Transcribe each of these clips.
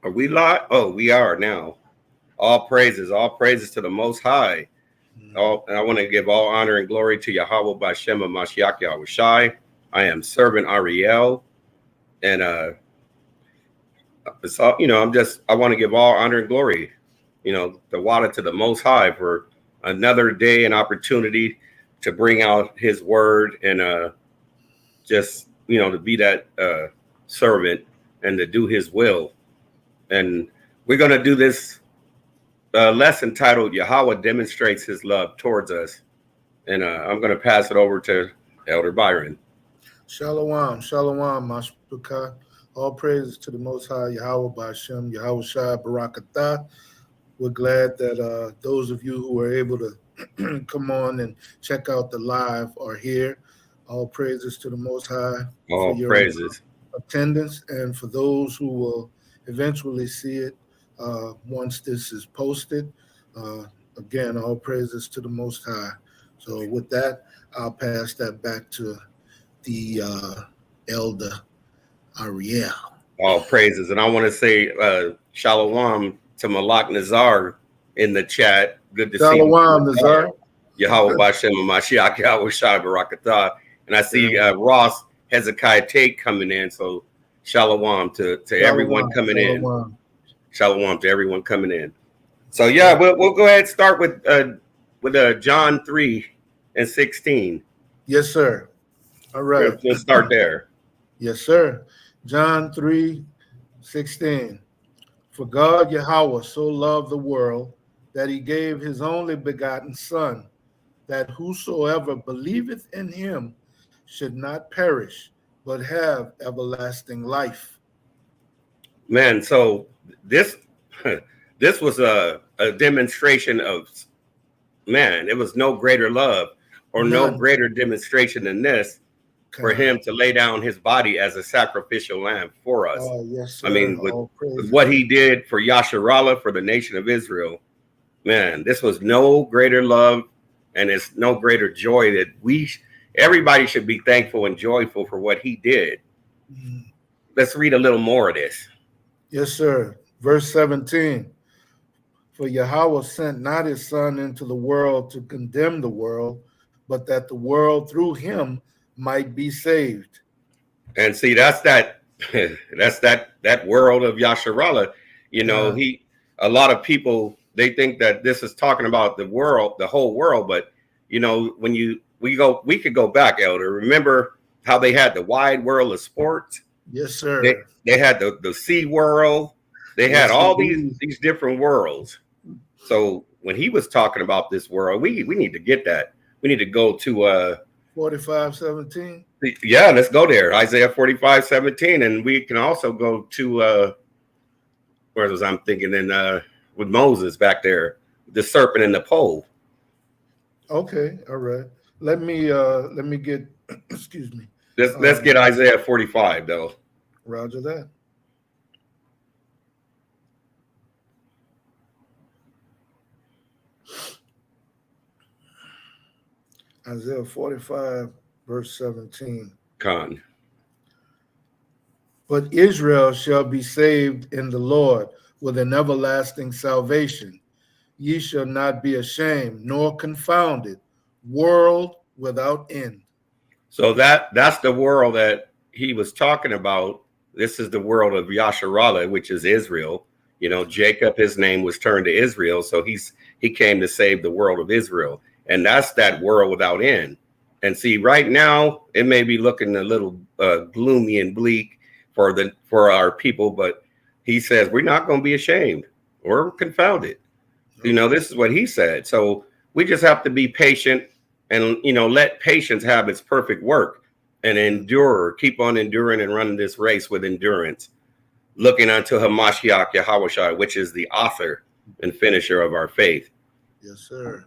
Are we live? Oh, we are now. All praises to the Most High. And I want to give all honor and glory to YAHAWAH by Shem of Mashiach Yahushai. I am servant Ariel, and it's all, I want to give all honor and glory, the water to the Most High for another day and opportunity to bring out His word and to be that servant and to do His will. And we're going to do this lesson titled Yahweh Demonstrates His Love Towards Us. And I'm going to pass it over to Elder Byron. Shalom, shalom, Mashpukah. All praises to the Most High, Yahweh by Shem, Yahushai, Barakatah. We're glad that those of you who were able to come on and check out the live are here. All praises to the Most High. All for your praises. Attendance, and for those who will eventually see it once this is posted. Again, all praises to the Most High. So with that, I'll pass that back to the Elder Ariel. All praises. And I want to say shalom to Malak Nazar in the chat. Good to see you. Shalom, Nazar. Yahweh Bashem Mashiach Yahweh Shai Barakatah. And I see Ross Hezekiah Tate coming in. So shalom to everyone coming in. Shalom to everyone coming in. So yeah, we'll go ahead and start with John 3:16. Yes, sir. All right. We'll start there. Yes, sir. John 3:16. For God Yahweh so loved the world that he gave his only begotten Son, that whosoever believeth in him should not perish, but have everlasting life. Man, so this was a demonstration of, man, it was no greater love or no greater demonstration than this. For him to lay down his body as a sacrificial lamb for us. Yes, sir. I mean, with what he did for Yasharallah, for the nation of Israel, man, this was no greater love, and it's no greater joy that everybody should be thankful and joyful for what he did. Let's read a little more of this. Yes, sir. Verse 17. For Yahweh sent not his Son into the world to condemn the world, but that the world through him might be saved. And see, that's that world of Yasharallah. A lot of people, they think that this is talking about the world, the whole world. But when we could go back, Elder. Remember how they had the wide world of sports? Yes, sir. They had the sea world. They had all these different worlds. So when he was talking about this world, we need to get that. We need to go to 45:17. Yeah, let's go there. Isaiah 45:17, and we can also go to where was I'm thinking with Moses back there, the serpent and the pole. Okay, all right. Let me get excuse me. Let's get Isaiah 45 though. Roger that. Isaiah 45, verse 17. Con. But Israel shall be saved in the Lord with an everlasting salvation. Ye shall not be ashamed nor confounded, world without end. So that's the world that he was talking about. This is the world of Yasharallah, which is Israel. Jacob, his name was turned to Israel, so he came to save the world of Israel. And that's that world without end. And see, right now, it may be looking a little gloomy and bleak for our people, but he says we're not going to be ashamed or confounded. This is what he said. So we just have to be patient and, let patience have its perfect work and keep on enduring and running this race with endurance, looking unto Hamashiach Yahawashi, which is the author and finisher of our faith. Yes, sir.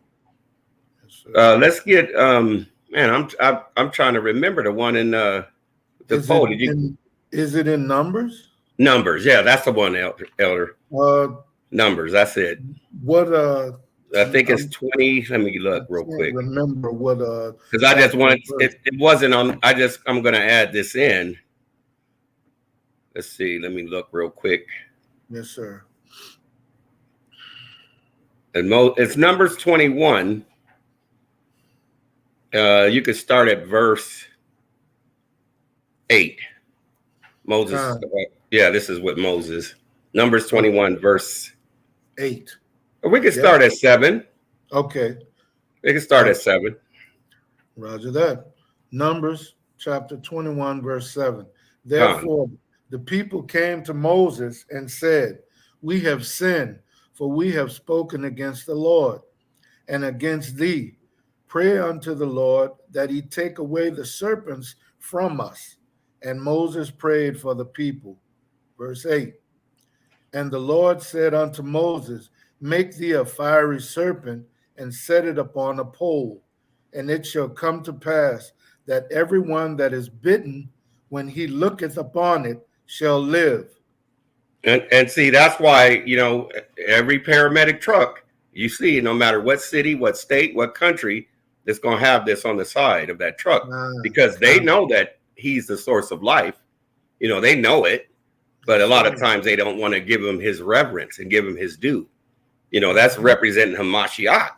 Let's get man. I'm trying to remember the one in the poll. Is it in Numbers? Numbers, yeah, that's the one, Elder. Numbers, that's it. What I think it's 20. Let me look real quick. Remember what because I just wanted it wasn't on. I'm gonna add this in. Let's see, let me look real quick. Yes, sir. And it's Numbers 21. You could start at verse 8. Moses. Yeah, this is what Moses. Numbers 21, verse 8. We can Yes. start at 7. Okay. We can start at 7. Roger that. Numbers chapter 21, verse 7. Therefore, the people came to Moses and said, we have sinned, for we have spoken against the Lord and against thee. Pray unto the Lord that he take away the serpents from us. And Moses prayed for the people. Verse 8. And the Lord said unto Moses, make thee a fiery serpent and set it upon a pole. And it shall come to pass that everyone that is bitten, when he looketh upon it, shall live. And see, that's why, every paramedic truck you see, no matter what city, what state, what country, it's going to have this on the side of that truck because they know that he's the source of life. They know it, but a lot of times they don't want to give him his reverence and give him his due. That's representing Hamashiach.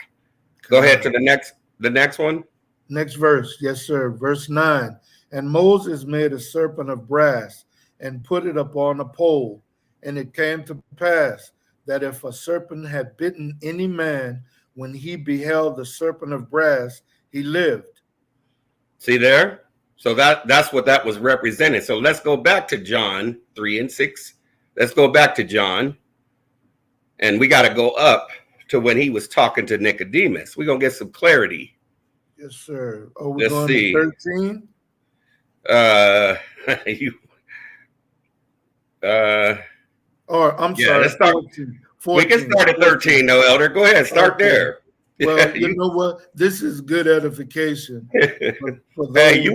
Go ahead to the next one. Next verse. Yes, sir. Verse 9. And Moses made a serpent of brass and put it upon a pole. And it came to pass that if a serpent had bitten any man, when he beheld the serpent of brass, he lived. See there? So that's what that was represented. So let's go back to John 3 and 6. Let's go back to John. And we got to go up to when he was talking to Nicodemus. We're going to get some clarity. Yes, sir. Are we going to 13? I'm sorry. Let's start. 14. We can start at 13, though, Elder. Go ahead. Start there. Well, you know what? This is good edification. For hey, you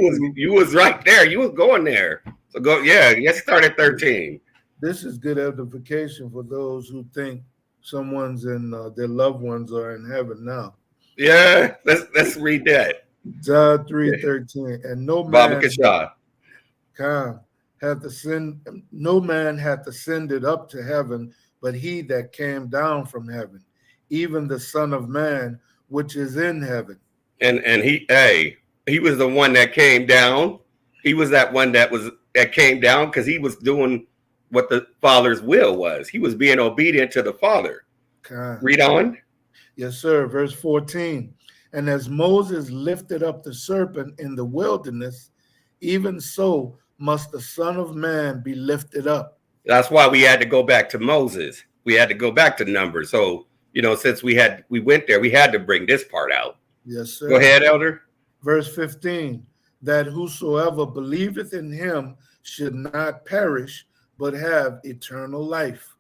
was right there. You was going there. So go. Yeah, let's start at 13. This is good edification for those who think someone's in their loved ones are in heaven now. Yeah, let's read that. John 3:13. And no man hath ascended up to heaven, but he that came down from heaven, even the Son of Man, which is in heaven. And he was the one that came down. He was that one that came down because he was doing what the Father's will was. He was being obedient to the Father. Read on. Yes, sir. Verse 14. And as Moses lifted up the serpent in the wilderness, even so must the Son of Man be lifted up. That's why we had to go back to Moses. We had to go back to Numbers. So, since we went there, we had to bring this part out. Yes, sir. Go ahead, Elder. Verse 15. That whosoever believeth in him should not perish, but have eternal life.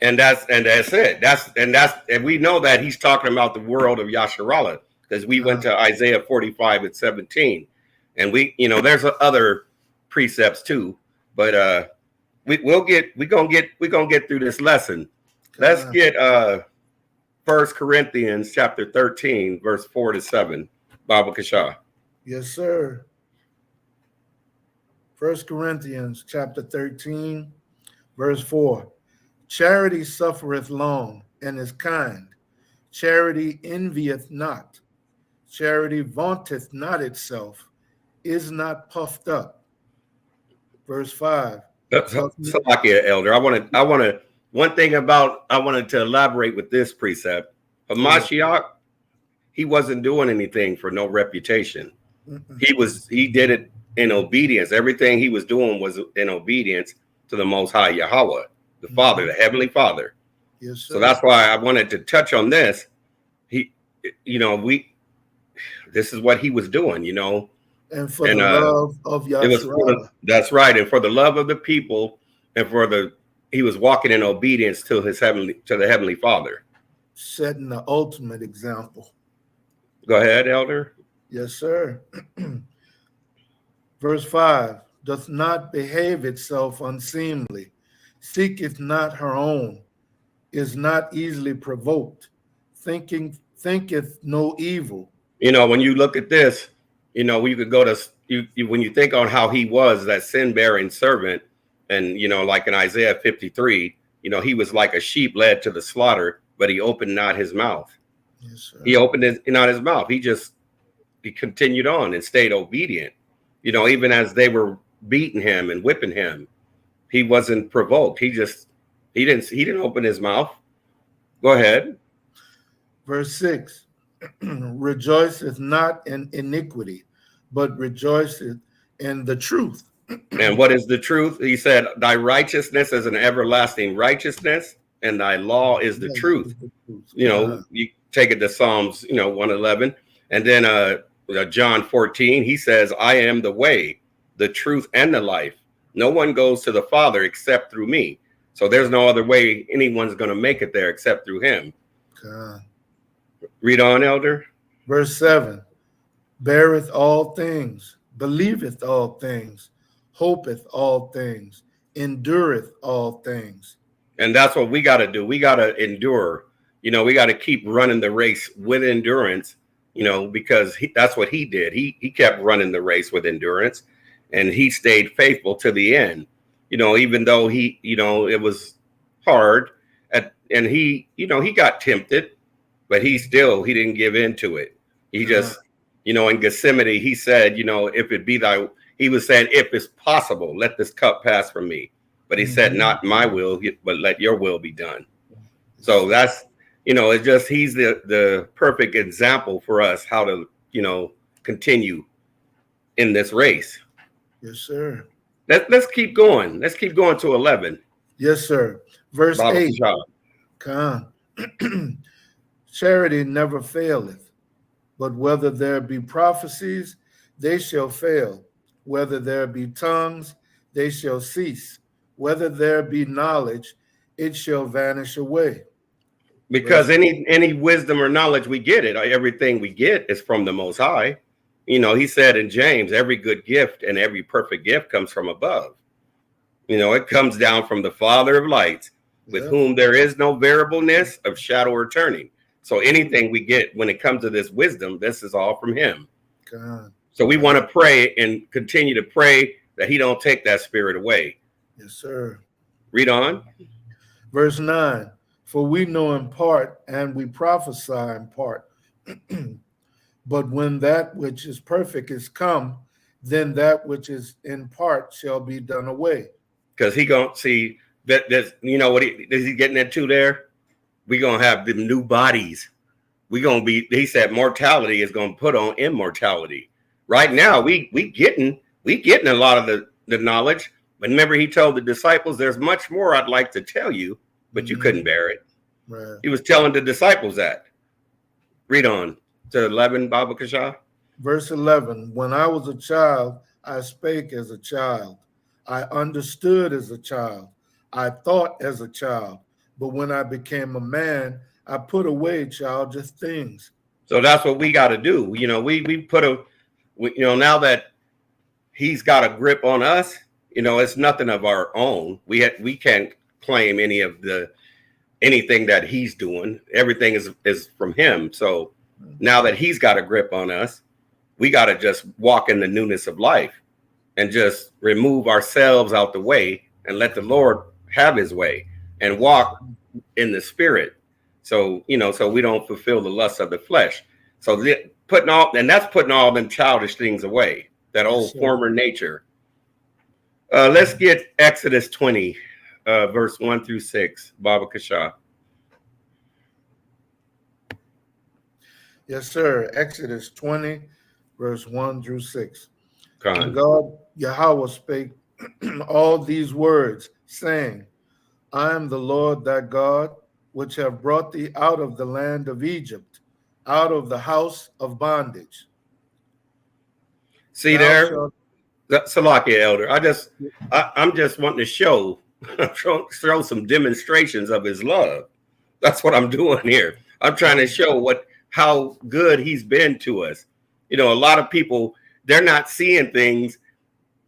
And that's it. And we know that he's talking about the world of Yasharallah because we went to Isaiah 45 and 17, and there's other precepts too. But we're gonna get through this lesson. Let's get 1 Corinthians chapter 13, verse 4 to 7. Baba Kasha. Yes, sir. 1 Corinthians chapter 13, verse 4. Charity suffereth long and is kind. Charity envieth not. Charity vaunteth not itself, is not puffed up. Verse 5. Salakia, Elder. I wanted to elaborate with this precept. Hamashiach, he wasn't doing anything for no reputation. He did it in obedience. Everything he was doing was in obedience to the Most High YAHAWAH, the Father, the Heavenly Father. Yes, sir. So that's why I wanted to touch on this. This is what he was doing, And for the love of Yahshua. That's right. And for the love of the people, and he was walking in obedience to the Heavenly Father. Setting the ultimate example. Go ahead, Elder. Yes, sir. Verse 5, doth not behave itself unseemly, seeketh not her own, is not easily provoked, thinketh no evil. When you look at this, we could go to when you think on how he was that sin-bearing servant, and like in Isaiah 53, you know, he was like a sheep led to the slaughter, but he opened not his mouth. Yes, sir. He opened not his mouth. He continued on and stayed obedient. You know, even as they were beating him and whipping him, he wasn't provoked. He didn't open his mouth. Go ahead. Verse 6, rejoiceth not in iniquity, but rejoiceth in the truth. And what is the truth? He said, thy righteousness is an everlasting righteousness, and thy law is the truth. You know, you take it to Psalms, 111. And then John 14, he says, I am the way, the truth, and the life. No one goes to the Father except through me. So there's no other way anyone's going to make it there except through him. God. Read on, Elder. Verse 7, beareth all things, believeth all things, hopeth all things, endureth all things. And that's what we got to do. We got to endure. We got to keep running the race with endurance, because that's what he did. He kept running the race with endurance, and he stayed faithful to the end, even though it was hard and he got tempted, but he didn't give in to it. He just, in Gethsemane, he said, if it be he was saying, if it's possible, let this cup pass from me. But he said, not my will, but let your will be done. So that's, it's just, he's the perfect example for us how to, continue in this race. Yes, sir. Let's keep going. Let's keep going to 11. Yes, sir. Verse 8. Come. Charity never faileth, but whether there be prophecies, they shall fail. Whether there be tongues, they shall cease. Whether there be knowledge, it shall vanish away. Because any wisdom or knowledge we get, everything we get is from the Most High. He said in James, every good gift and every perfect gift comes from above. It comes down from the Father of lights, with whom there is no variableness of shadow or turning. So anything we get when it comes to this wisdom, this is all from him. God. So we want to pray and continue to pray that he don't take that spirit away. Yes, sir. Read on. Verse 9, for we know in part and we prophesy in part. But when that which is perfect is come, then that which is in part shall be done away. Because he gonna see that there's, what is he getting into there? We're gonna have the new bodies. We're gonna be, he said mortality is gonna put on immortality. Right now, we getting a lot of the knowledge. But remember, he told the disciples, there's much more I'd like to tell you, but you couldn't bear it. Right. He was telling the disciples that. Read on to 11, Baba Kasha. Verse 11, when I was a child, I spake as a child. I understood as a child. I thought as a child. But when I became a man, I put away childish things. So that's what we got to do. We now that he's got a grip on us, it's nothing of our own. We can't claim anything that he's doing. Everything is from him. So now that he's got a grip on us, we got to just walk in the newness of life and just remove ourselves out the way and let the Lord have his way and walk in the spirit. So, so we don't fulfill the lust of the flesh. So putting all them childish things away, that old former nature. Let's get Exodus 20, verse 1 through 6, Baba Kasha. Yes, sir. Exodus 20, verse 1 through 6. And God, YAHAWAH, spake all these words, saying, I am the Lord thy God, which have brought thee out of the land of Egypt, out of the house of bondage. See there? Salakia, Elder. I'm just wanting to show some demonstrations of his love. That's what I'm doing here. I'm trying to show how good he's been to us. A lot of people, they're not seeing things,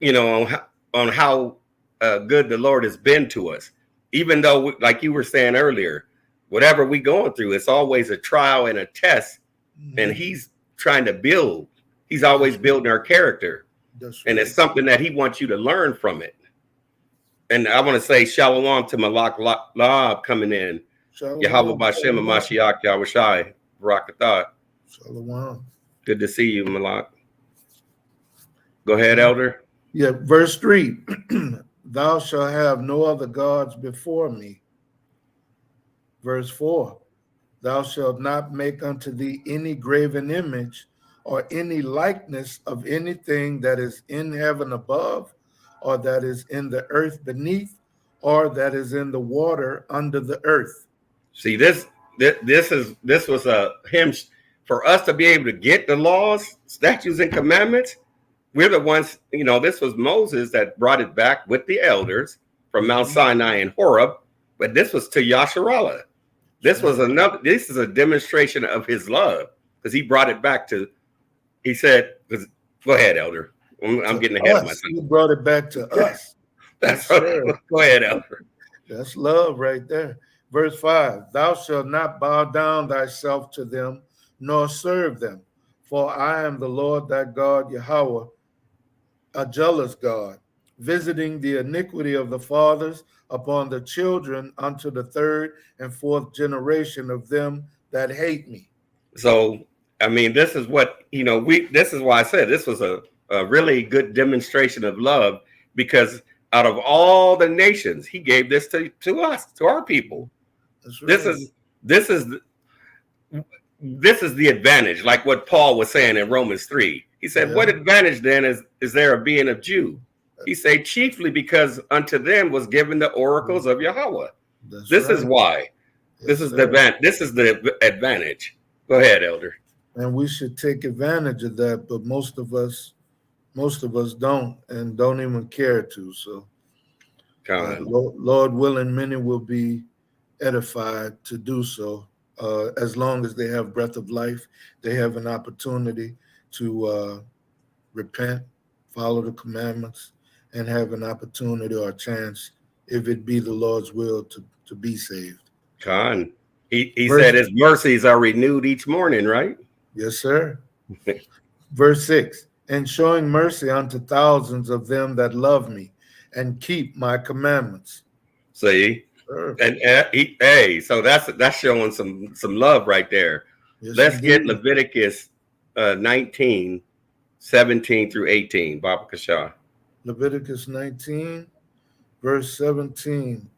on how good the Lord has been to us. Even though, like you were saying earlier, whatever we going through, it's always a trial and a test. And he's trying to build. He's always building our character. And it's something that he wants you to learn from it. And I want to say shalom to Malak Lab coming in. Yahawah Shalom. Bashem Mashiach Yahushai Barakatah. Shalom. Good to see you, Malak. Go ahead, Elder. Yeah, verse 3. Thou shalt have no other gods before me. Verse 4. Thou shalt not make unto thee any graven image or any likeness of anything that is in heaven above, or that is in the earth beneath, or that is in the water under the earth. See, this was a hymn for us to be able to get the laws, statutes, and commandments. We're the ones, this was Moses that brought it back with the elders from Mount Sinai and Horeb, but this was to Yasharallah. This is a demonstration of his love, because he brought it back to, he said, go ahead, Elder. I'm getting ahead of myself. He brought it back to us. That's right. Go ahead, Elder. That's love right there. Verse 5, thou shalt not bow down thyself to them, nor serve them. For I am the Lord thy God, Yahawah, a jealous God, visiting the iniquity of the fathers upon the children unto the third and fourth generation of them that hate me. So, I mean, this is what, this is why I said this was a really good demonstration of love, because out of all the nations, he gave this to us, to our people. That's right. This is the advantage, like what Paul was saying in Romans 3. He said, what advantage then is there of being a Jew? He said, chiefly because unto them was given the oracles of Yahawah. This is why. This is the advantage. Go ahead, Elder. And we should take advantage of that, but most of us don't, and don't even care to. So, Lord willing, many will be edified to do so. As long as they have breath of life, they have an opportunity to repent, follow the commandments, and have an opportunity or a chance, if it be the Lord's will, to be saved. Khan. He said his mercies are renewed each morning, right? Yes, sir. Verse 6, and showing mercy unto thousands of them that love me and keep my commandments. See? Sure. And so that's showing some love right there. Yes, let's get Leviticus 19, 17 through 18. Baba Kasha. Leviticus 19, verse 17.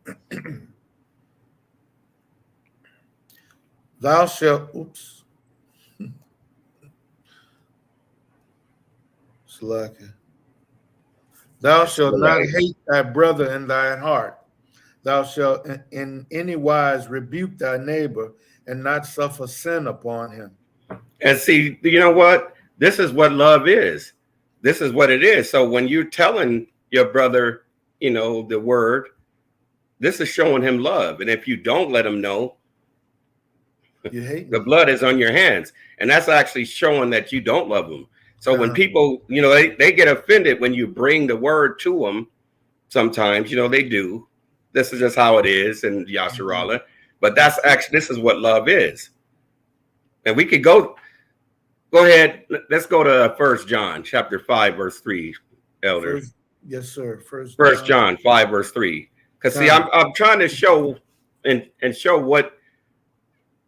Thou shalt, thou shalt not hate thy brother in thine heart. Thou shalt in any wise rebuke thy neighbor and not suffer sin upon him. And see, you know what? This is what love is. This is what it is. So when you're telling your brother, the word, this is showing him love. And if you don't let him know, you hate the blood is on your hands. And that's actually showing that you don't love him. So when people, they get offended when you bring the word to them, sometimes, they do. This is just how it is in Yasharallah. But that's actually, this is what love is. And we could go ahead. Let's go to 1 John chapter 5, verse 3, Elder. Yes, sir. First John 5, verse 3. Because see, I'm trying to show and show what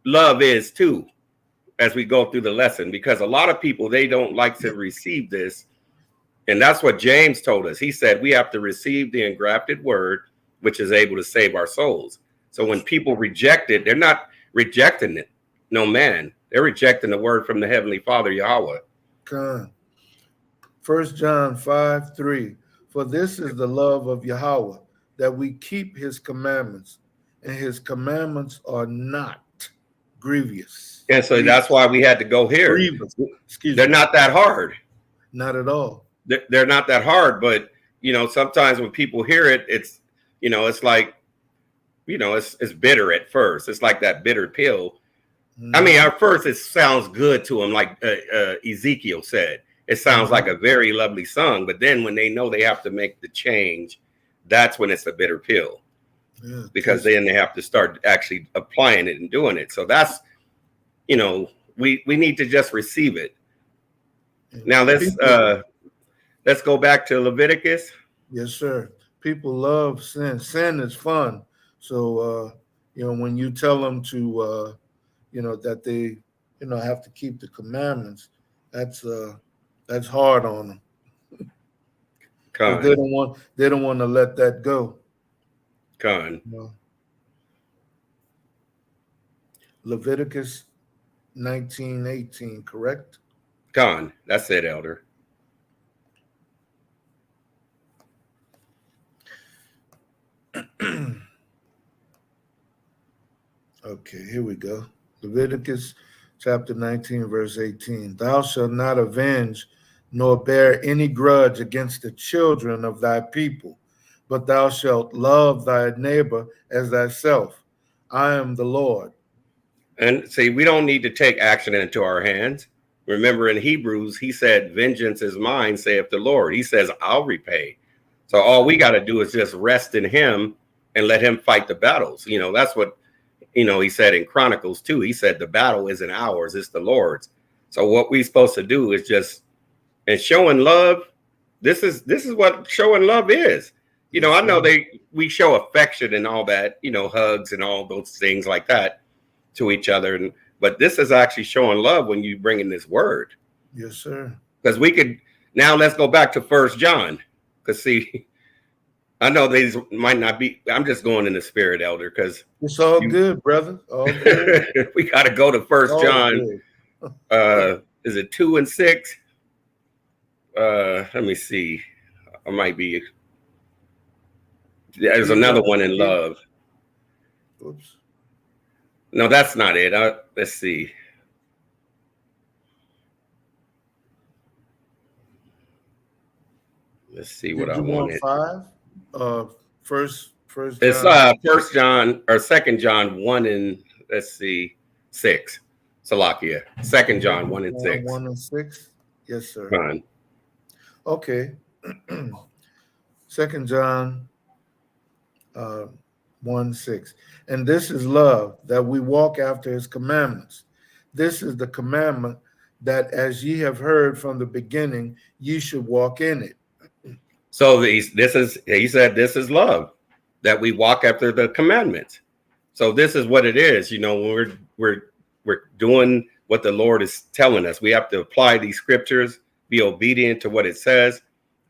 love is too, as we go through the lesson, because a lot of people, they don't like to receive this. And that's what James told us. He said, we have to receive the engrafted word, which is able to save our souls. So when people reject it, they're not rejecting it. No, man, they're rejecting the word from the Heavenly Father, Yahawah. 1 John 5, 3. For this is the love of Yahawah, that we keep his commandments, and his commandments are not grievous. And so that's why we had to go here. They're not that hard. Not at all. They're not that hard, but sometimes when people hear it, it's it's like it's bitter at first. It's like that bitter pill. I mean, at first it sounds good to them, like Ezekiel said. It sounds like a very lovely song, but then when they know they have to make the change, that's when it's a bitter pill. Yeah, because then they have to start actually applying it and doing it. So that's, we need to just receive it. Now let's go back to Leviticus. Yes, sir. people love sin. Sin is fun. So when you tell them to that they have to keep the commandments, that's hard on them. Con. They don't want to let that go. Con. Leviticus 19:18, correct? Con. That's it, Elder. Okay, here we go. Leviticus chapter 19, verse 18. Thou shalt not avenge nor bear any grudge against the children of thy people, but thou shalt love thy neighbor as thyself. I am the Lord. And see, we don't need to take action into our hands. Remember in Hebrews, he said, vengeance is mine, saith the Lord. He says, I'll repay. So all we got to do is just rest in him and let him fight the battles. That's what, he said in Chronicles too. He said, the battle isn't ours, it's the Lord's. So what we're supposed to do is just, and showing love, this is what showing love is. I know we show affection and all that, hugs and all those things like that to each other. But this is actually showing love when you bring in this word. Yes, sir. Because we could, now let's go back to 1 John. Because see, I know these might not be, I'm just going in the spirit, Elder, because it's all good, brother. All good. We got to go to 1 John. Is it 2 and 6? Let me see. I might be. There's another one in love. Oops. No, that's not it. Let's see. Let's see what I wanted. 5. First John. It's 1 John or 2 John 1 and let's see 6. Salakia. 2 John 1 and 6. 1 and 6. Yes, sir. Fine. Okay. 2 John 1:6. And this is love, that we walk after his commandments. This is the commandment, that as ye have heard from the beginning, ye should walk in it. So he said this is love, that we walk after the commandments. So this is what it is. When we're doing what the Lord is telling us. We have to apply these scriptures, be obedient to what it says.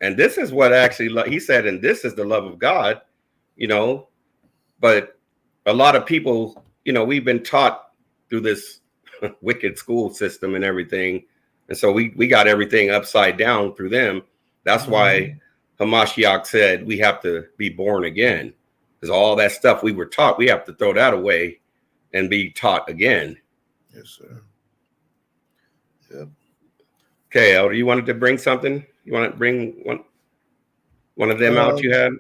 And this is what actually he said, and this is the love of God, but a lot of people, we've been taught through this wicked school system and everything. And so we got everything upside down through them. That's why Hamashiach said we have to be born again, because all that stuff we were taught, we have to throw that away and be taught again. Yes, sir. Yep. Okay, Elder, you wanted to bring something? You want to bring one of them out you had?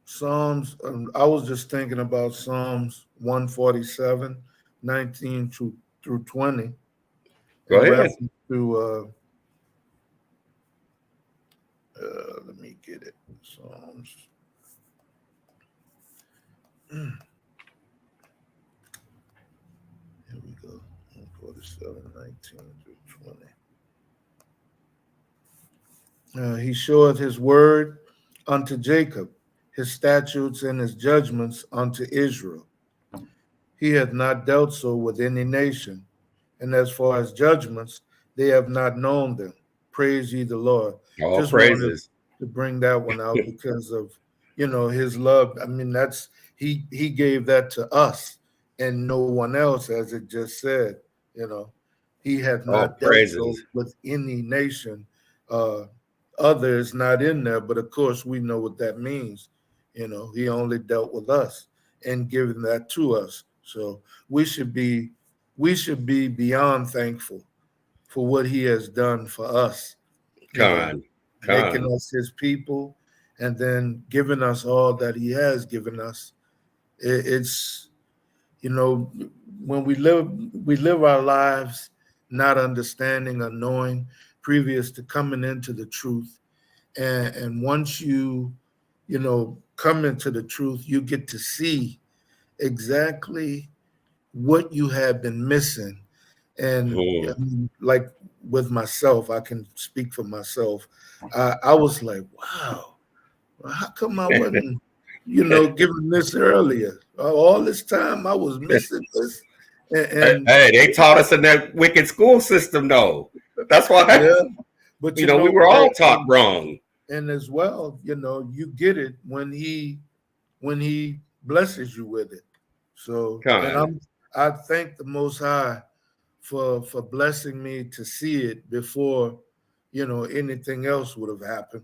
Psalms, I was just thinking about Psalms 147, 19 through 20. Go ahead. To, let me get it. Psalms. Here we go. 147, 19 through 20. He showeth his word unto Jacob, his statutes and his judgments unto Israel. He hath not dealt so with any nation, and as for his judgments, they have not known them. Praise ye the Lord. All just praises. To bring that one out because of his love. I mean, he gave that to us and no one else, as it just said. He hath not dealt so with any nation. Others not in there, but of course we know what that means. He only dealt with us and given that to us. So we should be beyond thankful for what he has done for us. Making us his people and then giving us all that he has given us. It's when we live our lives not understanding or knowing previous to coming into the truth. And once you come into the truth, you get to see exactly what you have been missing. And like with myself, I can speak for myself. I was like, wow, how come I wasn't, given this earlier? All this time I was missing this. And Hey, they taught us in that wicked school system, though. That's why, yeah, but we were all taught wrong. And as well, you get it when he blesses you with it. So, and I thank the Most High for blessing me to see it before, anything else would have happened.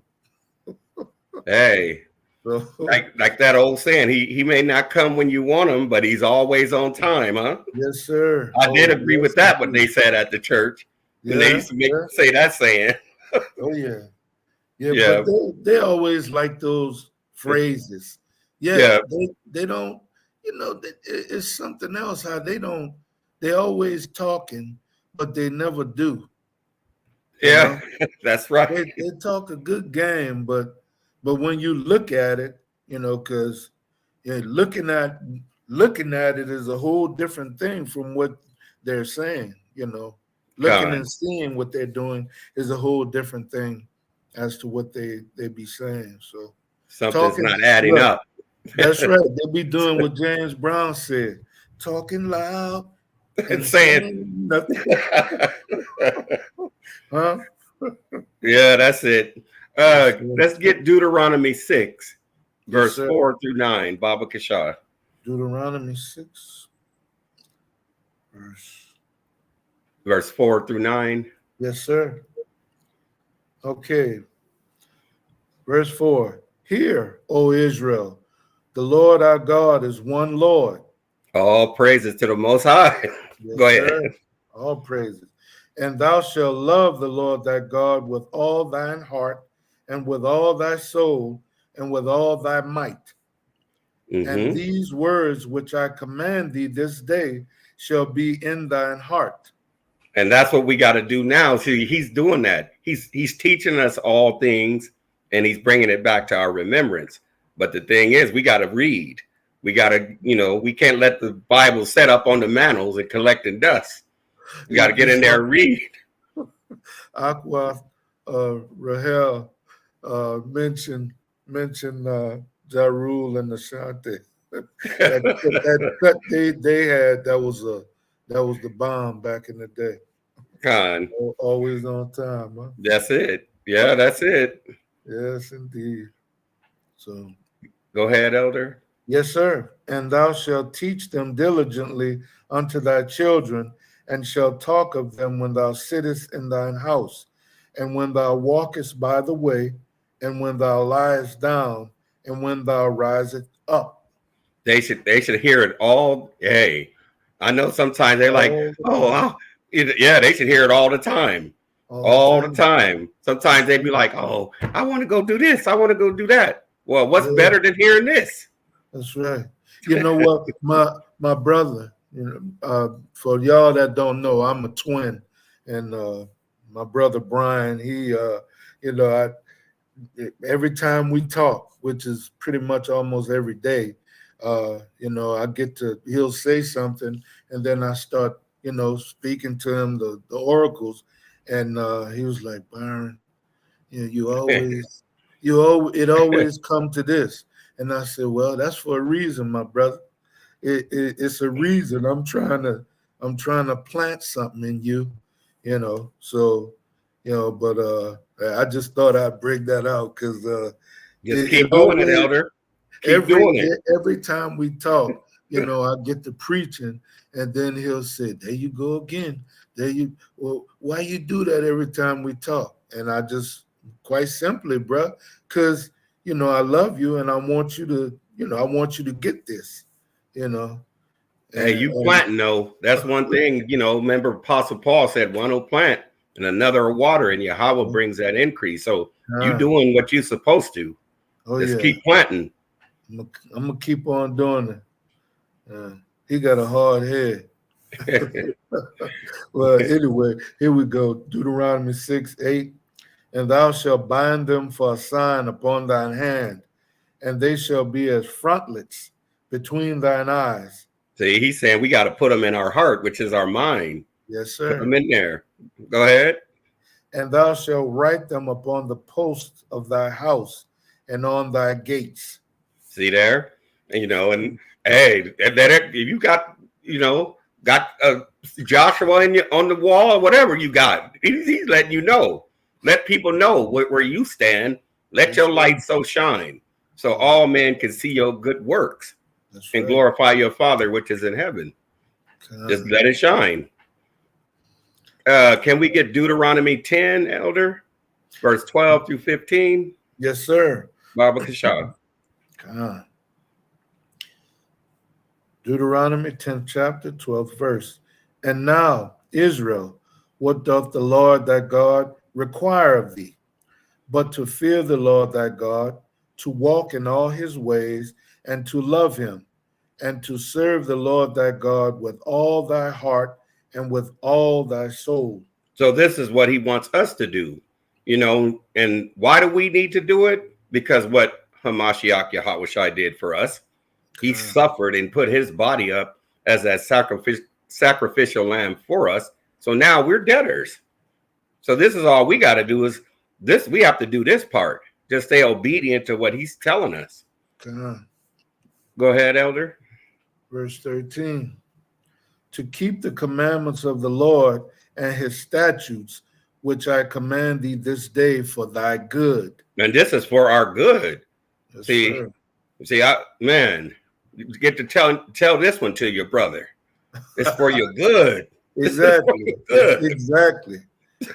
Hey, so, like that old saying, he may not come when you want him, but he's always on time, huh? Yes, sir. I did agree with that, what they said at the church. Yeah, they used to say that saying. Oh, yeah. Yeah, but they always like those phrases. Yeah. They don't, it's something else how they always talking, but they never do. Yeah, that's right. They talk a good game, but when you look at it, because looking at it is a whole different thing from what they're saying. Looking and seeing what they're doing is a whole different thing as to what they be saying. So something's not adding up. That's right. They be doing what James Brown said, talking loud and saying nothing. Huh? Yeah, that's it. Let's get Deuteronomy 6, verse 4 through 9. Baba Kashar. Deuteronomy 6, verse 4 through 9. Yes, sir. Okay. Verse 4. Hear, O Israel, the Lord our God is one Lord. All praises to the Most High. Yes, Go ahead. Sir. All praises. And thou shalt love the Lord thy God with all thine heart, and with all thy soul, and with all thy might. And these words which I command thee this day shall be in thine heart. And that's what we got to do now. See, he's doing that. He's teaching us all things, and he's bringing it back to our remembrance. But the thing is, we got to read. We got to, we can't let the Bible set up on the mantles and collecting dust. We got to get in there and read. Aqua Rahel mentioned Jarul and Ashante. that cut they had, that was the bomb back in the day. Always on time, huh? That's it. Yeah, that's it. Yes, indeed. So go ahead, Elder. Yes, sir. And thou shalt teach them diligently unto thy children, and shalt talk of them when thou sittest in thine house, and when thou walkest by the way, and when thou liest down, and when thou risest up. They should hear it all. Hey, I know sometimes they're like, yeah, they should hear it all the time. All the time. Sometimes they'd be like, oh, I want to go do this. I want to go do that. Well, what's better than hearing this? That's right. You know what, my brother, for y'all that don't know, I'm a twin, and my brother Brian, he, every time we talk, which is pretty much almost every day, I get to, he'll say something, and then I start, speaking to him the oracles, and he was like, Byron, it always come to this. And I said, well, that's for a reason, my brother. It's a reason. I'm trying to plant something in you, So, but I just thought I'd bring that out because just keep doing it, Elder. Every time we talk, I get to preaching, and then he'll say, "There you go again. Well, why you do that every time we talk?" And I just quite simply, bro, because I love you, and I want you to get this, Hey, you planting though. That's one thing, remember Apostle Paul said, one will plant and another will water, and YAHAWAH brings that increase. So you doing what you're supposed to. Just keep planting. I'm gonna keep on doing it. He got a hard head. Well, anyway, here we go. Deuteronomy 6:8. And thou shalt bind them for a sign upon thine hand, and they shall be as frontlets between thine eyes. See, he's saying we got to put them in our heart, which is our mind. Yes, sir. Put them in there. Go ahead. and thou shalt write them upon the posts of thy house and on thy gates. See there? And, and hey, if you got, got Joshua on the wall or whatever you got, he's letting you know. Let people know where you stand. Let your light so shine, so all men can see your good works and glorify your Father which is in heaven. Just let it shine. Can we get Deuteronomy 10, Elder? Verse 12 through 15? Yes, sir. Baba Kashab. Deuteronomy 10th chapter, 12th verse. And now, Israel, what doth the Lord thy God require of thee, but to fear the Lord thy God, to walk in all his ways, and to love him, and to serve the Lord thy God with all thy heart and with all thy soul. So this is what he wants us to do, and why do we need to do it? Because what Hamashiach YAHAWAH did for us, he suffered and put his body up as that sacrificial lamb for us. So now we're debtors. So this is all we got to do is this. We have to do this part. Just stay obedient to what he's telling us. Go ahead, Elder. Verse 13. To keep the commandments of the Lord and his statutes, which I command thee this day for thy good. And this is for our good. Yes, see, man, you get to tell this one to your brother. It's for your good. Exactly. Good. Exactly.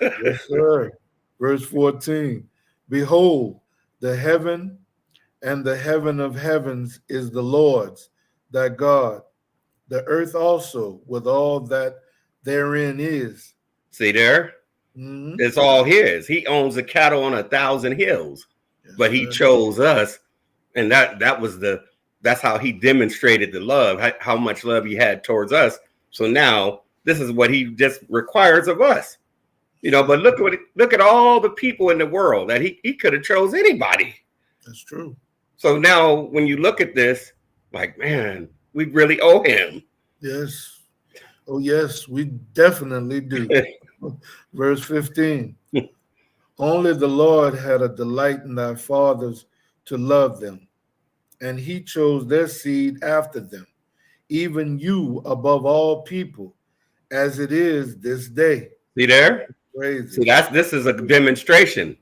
Yes, sir. Verse 14. Behold, the heaven and the heaven of heavens is the Lord's, thy God. The earth also with all that therein is. See there? It's all his. He owns the cattle on 1,000 hills, but he chose us. And that's how he demonstrated the love, how much love he had towards us. So now this is what he just requires of us, but look at all the people in the world that he could have chose anybody. That's true. So now when you look at this, like, man, we really owe him. Yes. Oh, yes, we definitely do. Verse 15. Only the Lord had a delight in thy fathers to love them, and he chose their seed after them, even you above all people, as it is this day. See there? Crazy. See, this is a demonstration.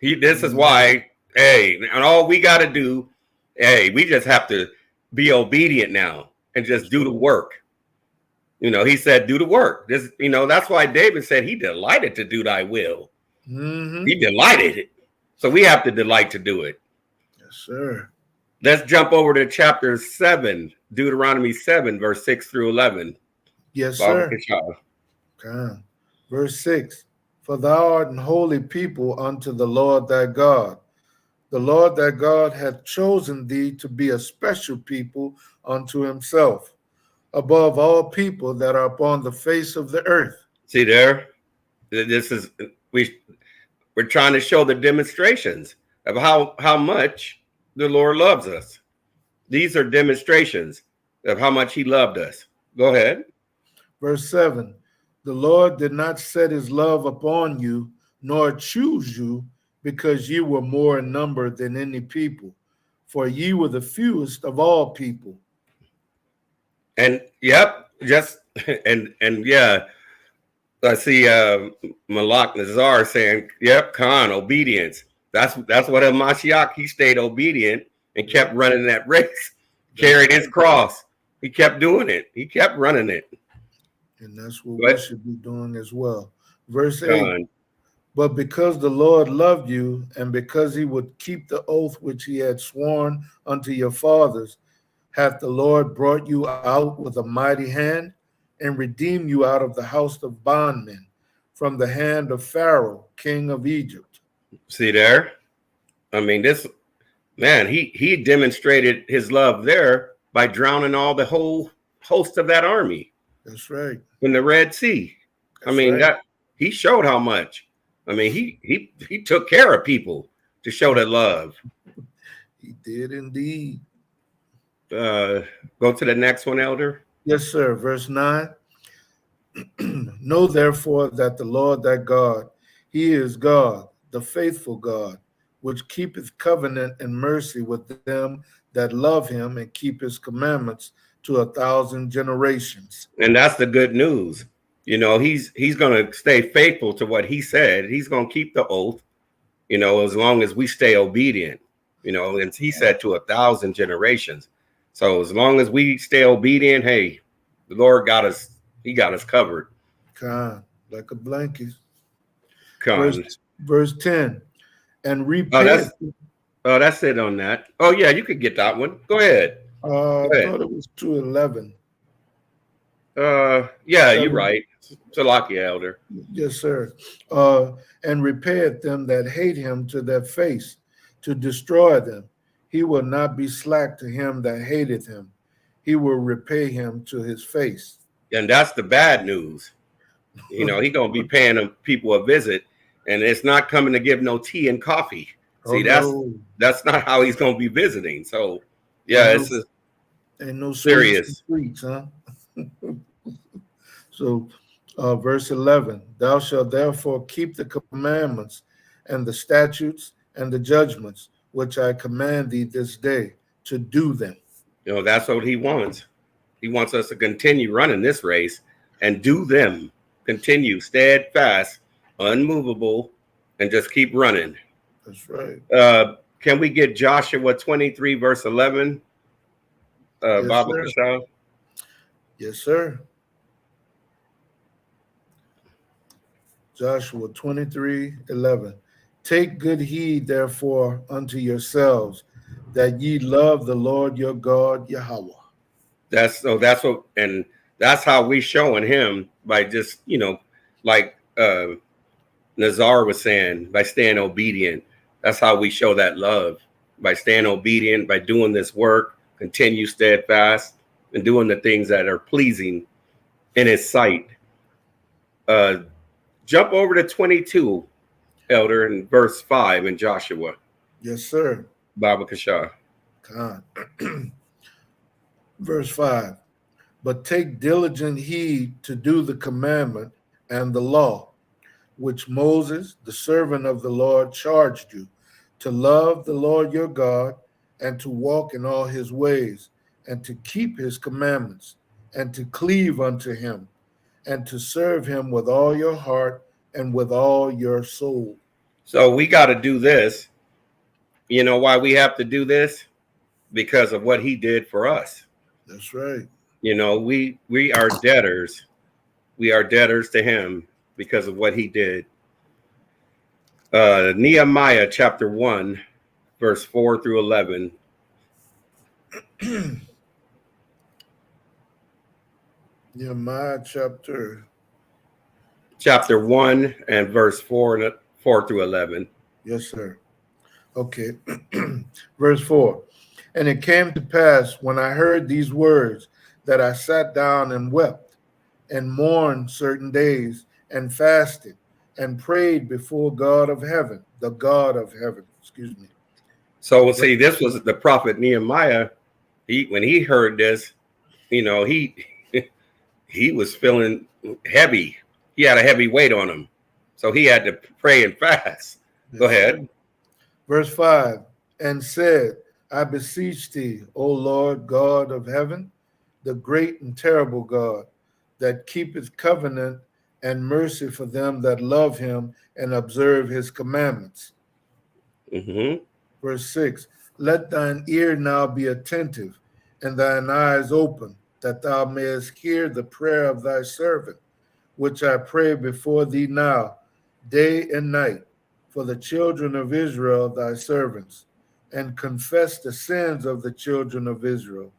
This is why, and all we got to do, we just have to be obedient now and just do the work. He said, do the work. This, that's why David said he delighted to do thy will. He delighted it. So we have to delight to do it. Yes, sir. Let's jump over to chapter 7, Deuteronomy 7, verse 6 through 11. Yes, sir. Verse 6. For thou art an holy people unto the Lord thy God. The Lord thy God hath chosen thee to be a special people unto himself, above all people that are upon the face of the earth. See there? This is we're trying to show the demonstrations of how much the Lord loves us. These are demonstrations of how much he loved us. Go ahead. Verse 7. The Lord did not set his love upon you, nor choose you, because ye were more in number than any people, for ye were the fewest of all people. And I see Malak Nazar saying, Khan, obedience. That's what Mashiach, he stayed obedient and kept running that race, carried his cross. He kept doing it. He kept running it. And that's what we should be doing as well. Verse 8. But because the Lord loved you, and because he would keep the oath which he had sworn unto your fathers, hath the Lord brought you out with a mighty hand, and redeemed you out of the house of bondmen, from the hand of Pharaoh, king of Egypt. See there? I mean, this man, he demonstrated his love there by drowning all the whole host of that army. That's right. In the Red Sea. That he showed how much. He took care of people to show that love. He did indeed. Go to the next one, Elder. Yes, sir. Verse 9. Know therefore that the Lord thy God, He is God, the faithful God, which keepeth covenant and mercy with them that love him and keep his commandments to 1,000 generations. And that's the good news. He's going to stay faithful to what he said. He's going to keep the oath, as long as we stay obedient, and he said to 1,000 generations. So as long as we stay obedient, hey, the Lord got us. He got us covered. Con, like a blanket. Con. Verse 10. And repent. That's it on that. Oh, yeah, you could get that one. Go ahead. I thought it was 2:11. Yeah, you're right. Salakia, elder. Yes, sir. And repayeth them that hate him to their face, to destroy them. He will not be slack to him that hateth him. He will repay him to his face. And that's the bad news. He gonna be paying them people a visit, and it's not coming to give no tea and coffee. See, that's not how he's gonna be visiting. So, yeah, ain't no serious streets, huh? So, verse 11: Thou shalt therefore keep the commandments and the statutes and the judgments which I command thee this day, to do them. That's what he wants. He wants us to continue running this race and do them. Continue steadfast, unmovable, and just keep running. That's right. Can we get Joshua 23, verse 11? Yes, Baba sir. Kashaw? Yes, sir. Joshua 23:11. Take good heed, therefore, unto yourselves, that ye love the Lord your God, YAHAWAH. That's how we showing him, by just, like Nazar was saying, by staying obedient. That's how we show that love, by staying obedient, by doing this work, continue steadfast, and doing the things that are pleasing in his sight. Jump over to 22, elder, in verse 5 in Joshua. Yes, sir. Baba Kashaw. Verse 5. But take diligent heed to do the commandment and the law, which Moses, the servant of the Lord, charged you, to love the Lord your God, and to walk in all his ways, and to keep his commandments, and to cleave unto him, and to serve him with all your heart and with all your soul. So we got to do this. You know why we have to do this? Because of what he did for us. That's right. We are debtors. We are debtors to him because of what he did. Nehemiah chapter 1, verse 4 through 11. Nehemiah chapter 1 and verse 4 through 11. Yes, sir. Okay. Verse 4. And it came to pass, when I heard these words, that I sat down and wept and mourned certain days and fasted and prayed before God of heaven, the God of heaven. Excuse me. So we'll see, this was the prophet Nehemiah. When he heard this, he was feeling heavy. He had a heavy weight on him. So he had to pray and fast. Go ahead. Verse 5. And said, I beseech thee, O Lord God of heaven, the great and terrible God, that keepeth covenant and mercy for them that love him and observe his commandments. Mm-hmm. Verse 6. Let thine ear now be attentive and thine eyes open, that thou mayest hear the prayer of thy servant, which I pray before thee now, day and night, for the children of Israel, thy servants, and confess the sins of the children of Israel,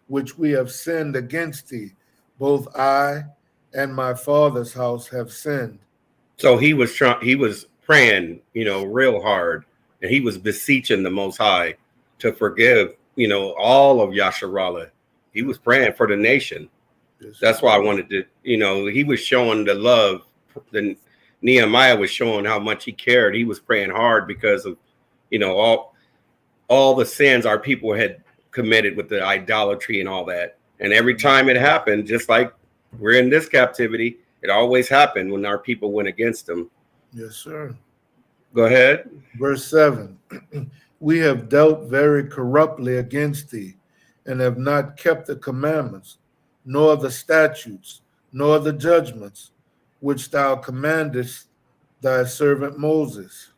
which we have sinned against thee. Both I and my father's house have sinned. So he was praying, real hard, and he was beseeching the Most High to forgive, all of Yasharallah. He was praying for the nation. That's why I wanted to, he was showing the love. Nehemiah was showing how much he cared. He was praying hard because of, all the sins our people had committed with the idolatry and all that. And every time it happened, just like we're in this captivity, it always happened when our people went against them. Yes, sir. Go ahead. Verse 7. We have dealt very corruptly against thee, and have not kept the commandments, nor the statutes, nor the judgments, which thou commandest thy servant Moses.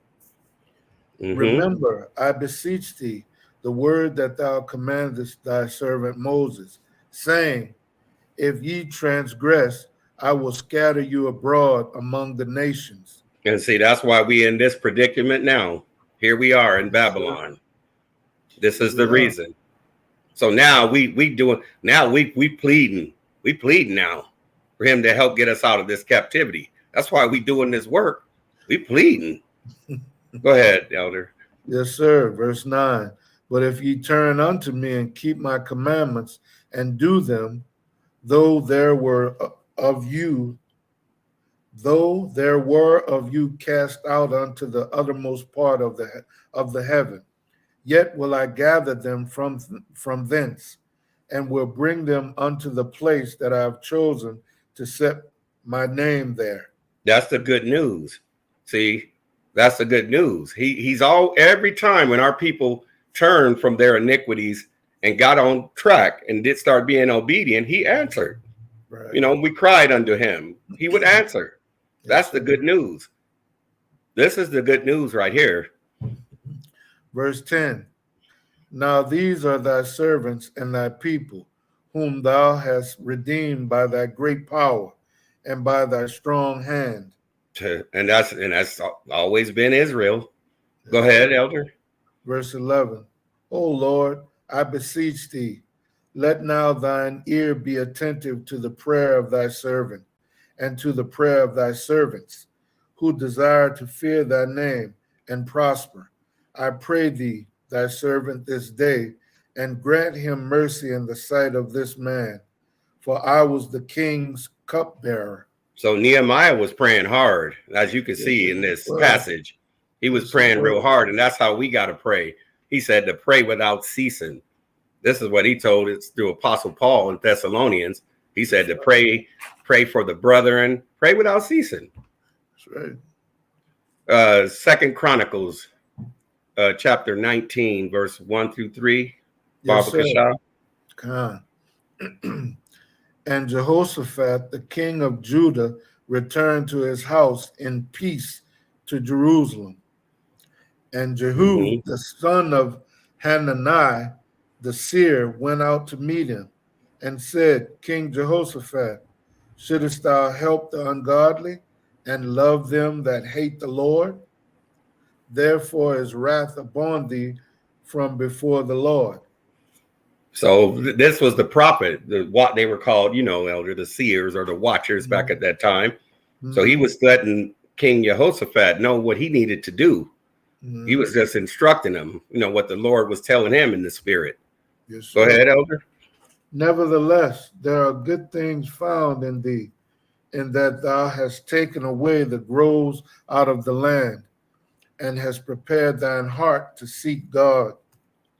Mm-hmm. Remember, I beseech thee, the word that thou commandest thy servant Moses, saying, if ye transgress, I will scatter you abroad among the nations. And see, that's why we in this predicament now. Here we are in Yes, sir. Babylon. This Here is the we are. reason. So now we pleading now for him to help get us out of this captivity. That's why we doing this work. We pleading. Go ahead, elder. Yes, sir. Verse 9. But if ye turn unto me and keep my commandments and do them, though there were of you cast out unto the uttermost part of the heaven, yet will I gather them from thence, and will bring them unto the place that I have chosen to set my name there. That's the good news. See, that's the good news. He's every time when our people turned from their iniquities and got on track and did start being obedient, he answered. Right. You know, we cried unto him. He would answer. That's the good news. This is the good news right here. Verse 10. Now these are thy servants and thy people, whom thou hast redeemed by thy great power and by thy strong hand. And that's always been Israel. Go ahead, elder. Verse 11. O Lord, I beseech thee, let now thine ear be attentive to the prayer of thy servant and to the prayer of thy servants, who desire to fear thy name and prosper. I pray thee, thy servant this day, and grant him mercy in the sight of this man, for I was the king's cupbearer. So Nehemiah was praying hard, as you can see in this passage. He was praying real hard, and that's how we got to pray. He said to pray without ceasing. This is what he told us through Apostle Paul in Thessalonians. He said to pray for the brethren, pray without ceasing. That's right. 2 Chronicles, chapter 19, verse 1 through 3. Yes, Baba Kasha. And Jehoshaphat, the king of Judah, returned to his house in peace to Jerusalem. And Jehu, the son of Hanani, the seer, went out to meet him and said, King Jehoshaphat, shouldest thou help the ungodly and love them that hate the Lord? Therefore is wrath upon thee from before the Lord. So this was the prophet, what they were called, you know, elder, the seers or the watchers back at that time. So he was letting King Jehoshaphat know what he needed to do. He was just instructing him, you know, what the Lord was telling him in the spirit. Yes, go ahead, elder. Nevertheless, there are good things found in thee, in that thou hast taken away the groves out of the land, and hast prepared thine heart to seek God.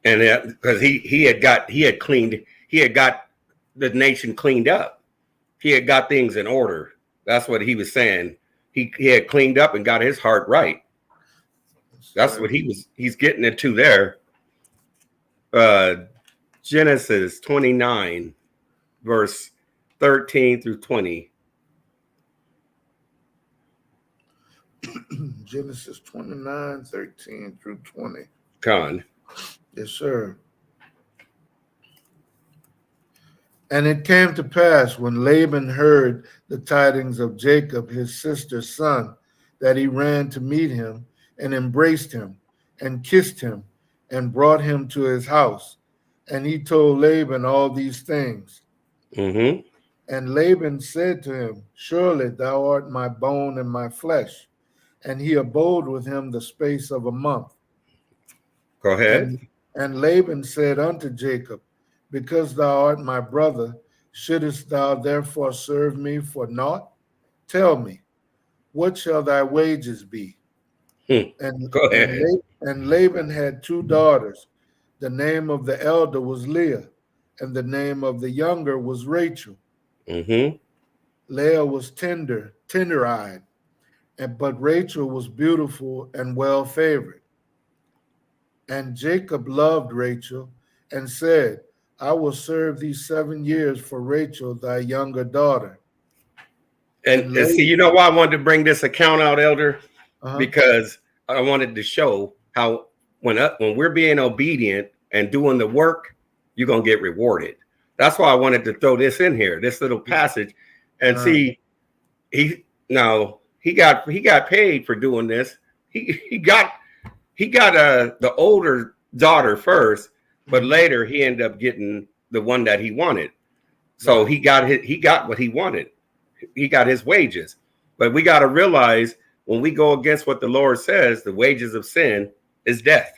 And because he had got the nation cleaned up. He had got things in order. That's what he was saying. He had cleaned up and got his heart right. That's what he's getting into there. Genesis 29, verse 13 through 20. Genesis 29, 13 through 20. Con. Yes, sir. And it came to pass when Laban heard the tidings of Jacob, his sister's son, that he ran to meet him and embraced him and kissed him and brought him to his house. And he told Laban all these things. And Laban said to him, surely thou art my bone and my flesh. And he abode with him the space of a month. Go ahead. And Laban said unto Jacob, because thou art my brother, shouldest thou therefore serve me for naught? Tell me, what shall thy wages be? And Laban had two daughters. The name of the elder was Leah, and the name of the younger was Rachel. Leah was tender-eyed, but Rachel was beautiful and well favored. And Jacob loved Rachel and said, I will serve thee 7 years for Rachel, thy younger daughter. And see, you know why I wanted to bring this account out, Elder? Because I wanted to show how when we're being obedient and doing the work, you're going to get rewarded. That's why I wanted to throw this in here, this little passage. And see, he got paid for doing this. He got the older daughter first, but later he ended up getting the one that he wanted. So he got what he wanted. He got his wages. But we got to realize when we go against what the Lord says, the wages of sin is death.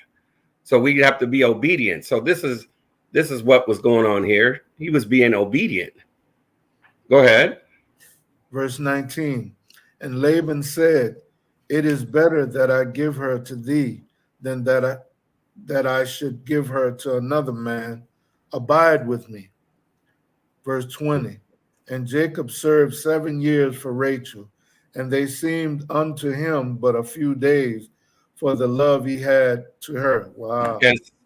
So we have to be obedient. So this is what was going on here. He was being obedient. Go ahead. Verse 19. And Laban said, it is better that I give her to thee than that I should give her to another man. Abide with me. Verse 20. And Jacob served 7 years for Rachel, and they seemed unto him but a few days for the love he had to her. Wow.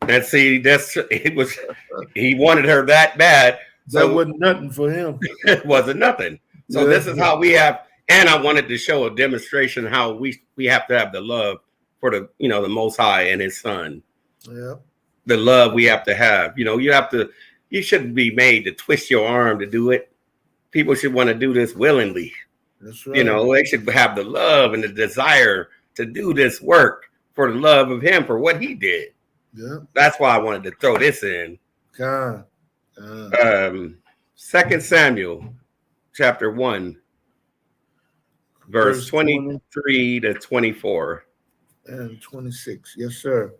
And see, he wanted her that bad. So that wasn't nothing for him. It wasn't nothing. So this is how we have, and I wanted to show a demonstration how we have to have the love for the Most High and his Son. Yeah. The love we have to have. You shouldn't be made to twist your arm to do it. People should want to do this willingly. That's right. They should have the love and the desire to do this work for the love of him, for what he did. Yeah. That's why I wanted to throw this in. God. 2 Samuel chapter 1, verse 23 to 24. And 26. Yes, sir.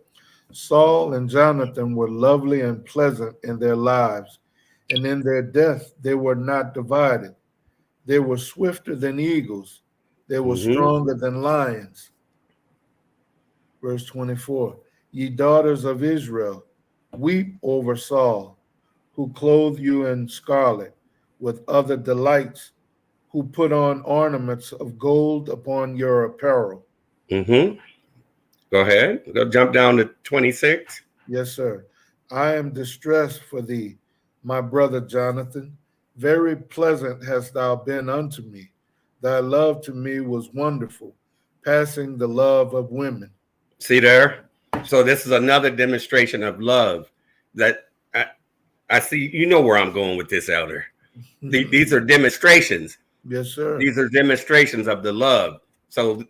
Saul and Jonathan were lovely and pleasant in their lives, and in their death they were not divided. They were swifter than eagles. They were stronger than lions. Verse 24. Ye daughters of Israel, weep over Saul, who clothed you in scarlet with other delights, who put on ornaments of gold upon your apparel. Go ahead. Go jump down to 26. Yes, sir. I am distressed for thee, my brother Jonathan. Very pleasant hast thou been unto me. Thy love to me was wonderful, passing the love of women. See there? So this is another demonstration of love that I see. You know where I'm going with this, Elder. These are demonstrations. Yes, sir. These are demonstrations of the love. So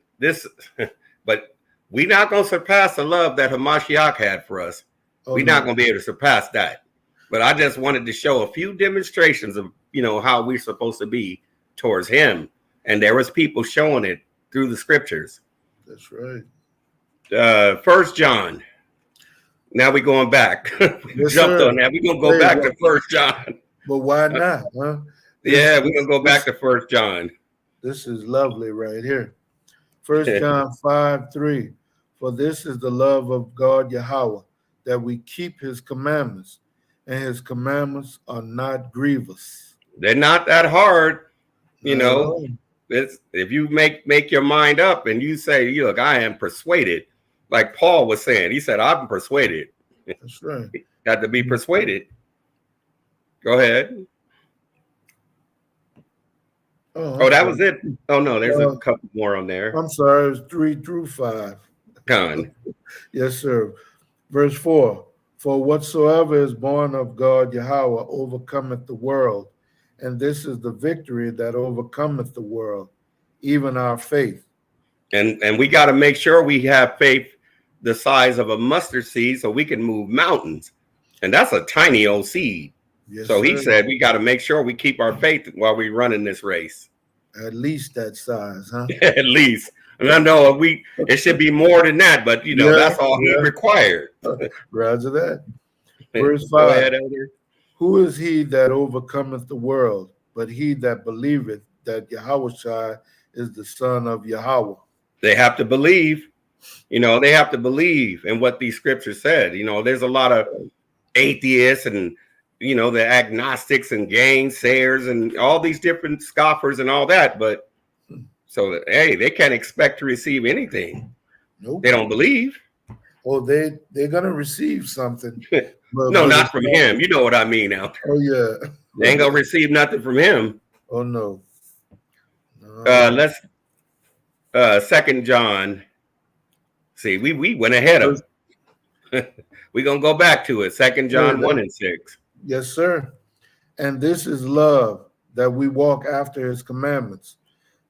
but we're not going to surpass the love that Hamashiach had for us. We're not going to be able to surpass that. But I just wanted to show a few demonstrations of, how we're supposed to be towards him. And there was people showing it through the scriptures. That's right. 1 John. Now we're going back. Yes, jumped on that. We're going to go back to 1 John. But why not? Huh? We're going to go back to 1 John. This is lovely right here. 1 John 5:3. For this is the love of God YAHAWAH, that we keep his commandments, and his commandments are not grievous. They're not that hard. It's, if you make your mind up and you say, look, I am persuaded, like Paul was saying, he said, I'm persuaded. That's right. Got to be persuaded. Go ahead. Oh, that was it. Oh, no, there's a couple more on there. I'm sorry, it was 3 through 5. Con. Yes, sir. Verse 4. For whatsoever is born of God YAHAWAH overcometh the world, and this is the victory that overcometh the world, even our faith. And we got to make sure we have faith the size of a mustard seed so we can move mountains. And that's a tiny old seed. Yes, so he sir. said we got to make sure we keep our faith while we're running this race. At least that size, huh? At least. And I know it should be more than that, but that's all he required. Roger that. Verse 5. Go ahead, Elder. Who is he that overcometh the world, but he that believeth that Yahawashi is the Son of Yahweh? They have to believe. They have to believe in what these scriptures said. There's a lot of atheists and the agnostics and gainsayers and all these different scoffers and all that, but So that, hey, they can't expect to receive anything. Nope. They don't believe. Well, they're gonna receive something. No, not from him. You know what I mean now. Oh yeah. They ain't gonna receive nothing from him. Oh no. Let's 2 John. See, we went ahead of we're gonna go back to it. 2 John 1 and 6. Yes, sir. And this is love, that we walk after his commandments.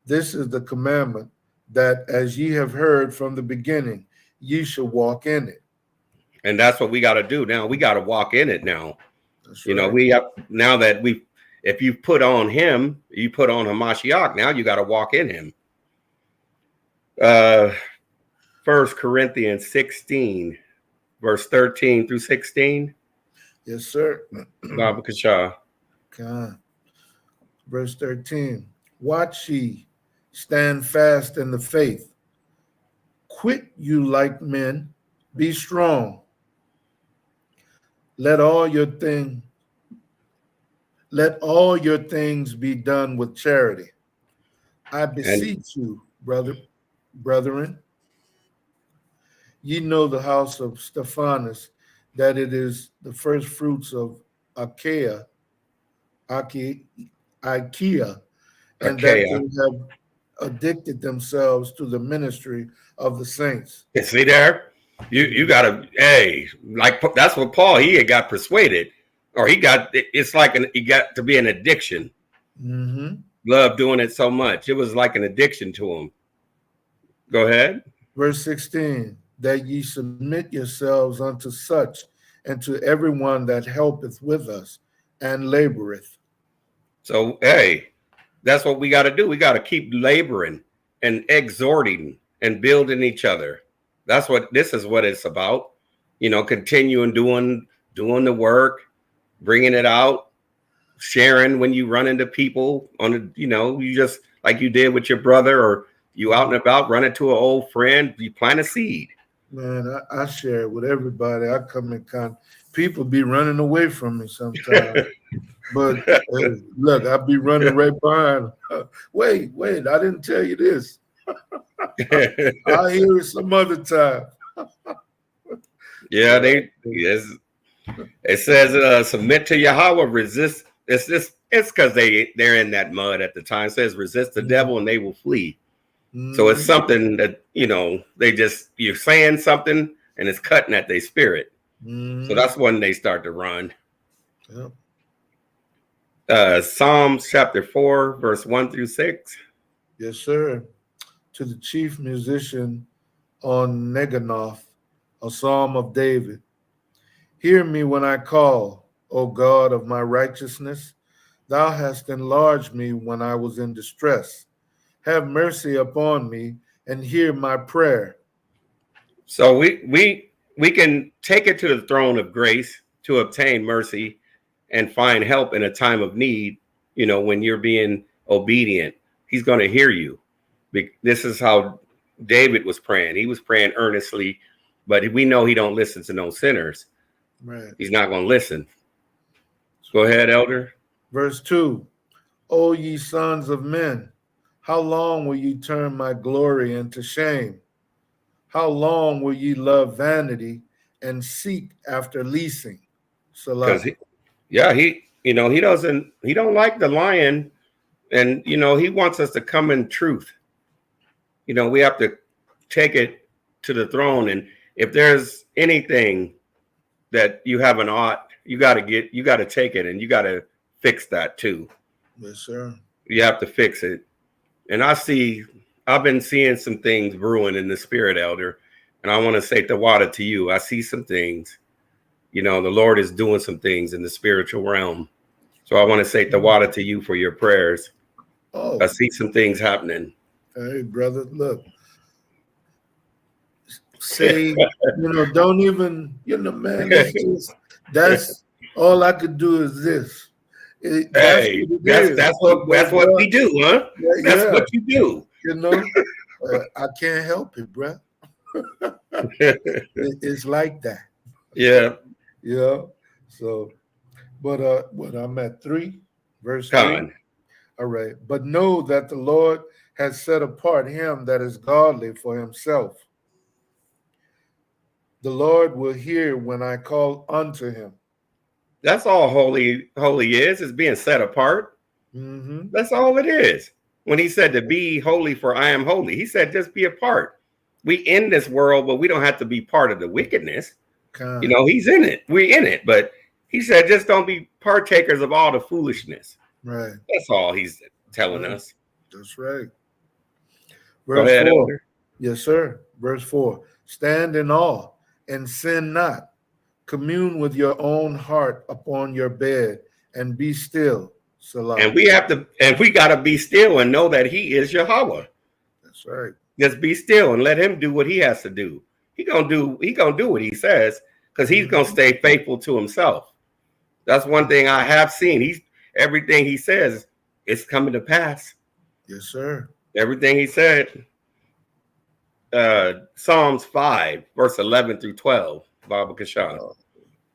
This is the commandment, that as ye have heard from the beginning, ye shall walk in it. And that's what we got to do now. We got to walk in it now. That's you right. know, we have now that if you put on him, you put on Hamashiach, now you got to walk in him. 1 Corinthians 16, verse 13 through 16. Yes, sir. Baba Kasha. God. Verse 13. Watch ye, stand fast in the faith. Quit you like men, be strong. Let all your things be done with charity. I beseech you, brethren. Ye know the house of Stephanus, that it is the first fruits of Achaia, and that they have addicted themselves to the ministry of the saints. See there? You gotta, hey, like that's what Paul, he had got persuaded, or it's like he got to be an addiction. Mm-hmm. Love doing it so much. It was like an addiction to him. Go ahead. Verse 16, that ye submit yourselves unto such, and to everyone that helpeth with us and laboreth. So, hey, that's what we got to do. We got to keep laboring and exhorting and building each other. This is what it's about. You know, continuing doing the work, bringing it out, sharing when you run into people you just like you did with your brother, or you out and about, run into an old friend, you plant a seed. Man, I share it with everybody. I come in contact. People be running away from me sometimes. But look, I be running right behind. Wait, I didn't tell you this. I'll hear it some other time. Yeah, it says submit to YAHAWAH, resist. It's because they're in that mud at the time. It says resist the devil and they will flee. So it's something that, you're saying something and it's cutting at their spirit. So that's when they start to run. Yep. Psalms chapter 4, verse 1 through 6. Yes, sir. To the chief musician on Neganoth, a psalm of David. Hear me when I call, O God of my righteousness. Thou hast enlarged me when I was in distress. Have mercy upon me and hear my prayer. So we can take it to the throne of grace to obtain mercy and find help in a time of need. You know, when you're being obedient, he's going to hear you. This is how David was praying. He was praying earnestly, but we know he don't listen to no sinners. Right. He's not going to listen. Go ahead, Elder. Verse 2. O ye sons of men, how long will ye turn my glory into shame? How long will ye love vanity and seek after leasing? Because he don't like the lion, and he wants us to come in truth. We have to take it to the throne, and if there's anything that you have an ought, you got to take it and you got to fix that too. Yes, sir. You have to fix it. And I've been seeing some things brewing in the spirit, Elder, and I want to say the water to you. I see some things. The Lord is doing some things in the spiritual realm. So I want to say the water to you for your prayers. Oh, I see some things happening. Hey, brother, look. Say, don't even, man, that's all I could do is this. That's what we do, huh? That's what you do. I can't help it, bro. It's like that. Yeah. Yeah. So, but I'm at 3, verse 3. All right. But know that the Lord has set apart him that is godly for himself. The Lord will hear when I call unto him. That's all holy is being set apart. Mm-hmm. That's all it is. When he said to be holy, for I am holy, he said just be a part. We in this world, but we don't have to be part of the wickedness. You know, he's in it. We're in it. But he said just don't be partakers of all the foolishness. Right. That's all he's telling us. That's right. Go Verse ahead, 4. Elder. Yes, sir. Verse 4. Stand in awe and sin not. Commune with your own heart upon your bed and be still. Salah. And we got to be still and know that he is Yahawah. That's right. Just be still and let him do what he has to do. He gonna do what he says, because he's gonna stay faithful to himself. That's one thing I have seen. Everything he says is coming to pass. Yes, sir. Everything he said. Psalms 5, verse 11 through 12. Baba Kashan.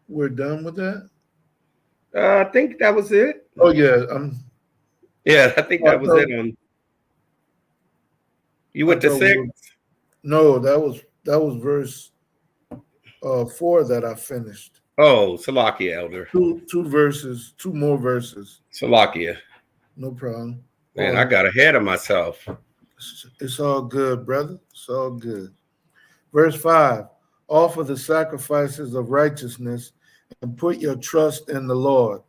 We're done with that? I think that was it. Oh, yeah. Yeah, I think that was it. You went to 6? No, that was verse 4 that I finished. Oh, Salakia, Elder. Two more verses. Salakia. No problem. Man, I got ahead of myself. It's all good, brother. It's all good. Verse 5, offer the sacrifices of righteousness and put your trust in the Lord.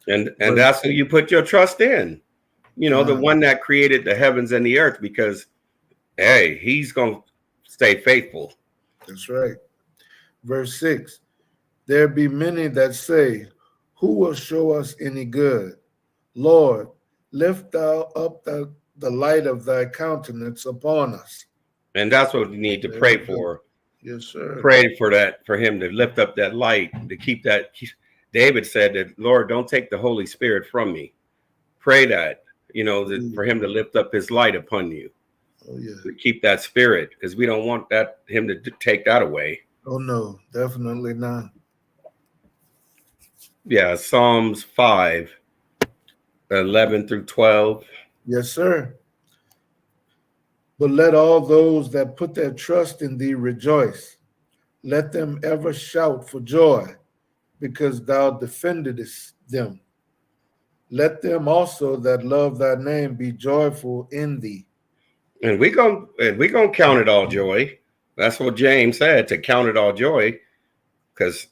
And that's who you put your trust in. You know, the one that created the heavens and the earth, because, hey, he's going to stay faithful. That's right. Verse 6, there be many that say, who will show us any good? Lord, lift thou up the light of thy countenance upon us. And that's what we need to pray for. Yes, sir. Pray for that, for him to lift up that light, to keep that. David said that, Lord, don't take the Holy Spirit from me. Pray that, you know, for him to lift up his light upon you. Oh, yeah. To keep that spirit, because we don't want him to take that away. Oh, no, definitely not. Yeah, Psalms 5, 11 through 12. Yes, sir. But let all those that put their trust in thee rejoice. Let them ever shout for joy, because thou defendedest them. Let them also that love thy name be joyful in thee. And we gonna count it all joy. That's what James said, to count it all joy, because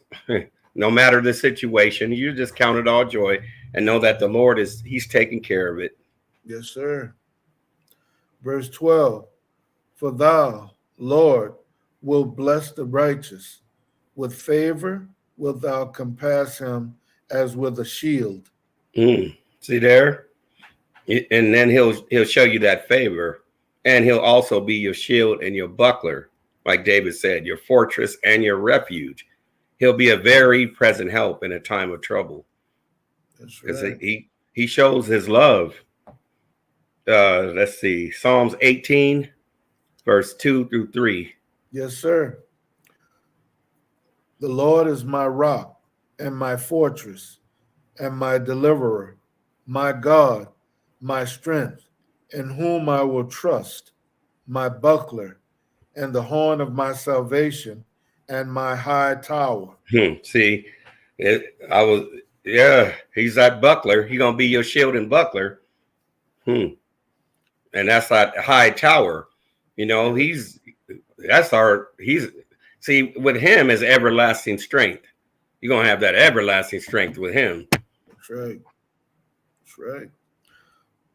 no matter the situation, you just count it all joy and know that the Lord he's taking care of it. Yes, sir. Verse 12, for thou, Lord, will bless the righteous. With favor wilt thou compass him as with a shield. See there? And then he'll show you that favor. And he'll also be your shield and your buckler. Like David said, your fortress and your refuge. He'll be a very present help in a time of trouble. That's right. He shows his love. Let's see, Psalms 18, verse 2 through 3. Yes, sir. The Lord is my rock and my fortress and my deliverer, my God, my strength, in whom I will trust, my buckler and the horn of my salvation and my high tower. See, he's that buckler. He's going to be your shield and buckler. And that's that high tower. You know, see, with him is everlasting strength. You're going to have that everlasting strength with him. That's right. That's right.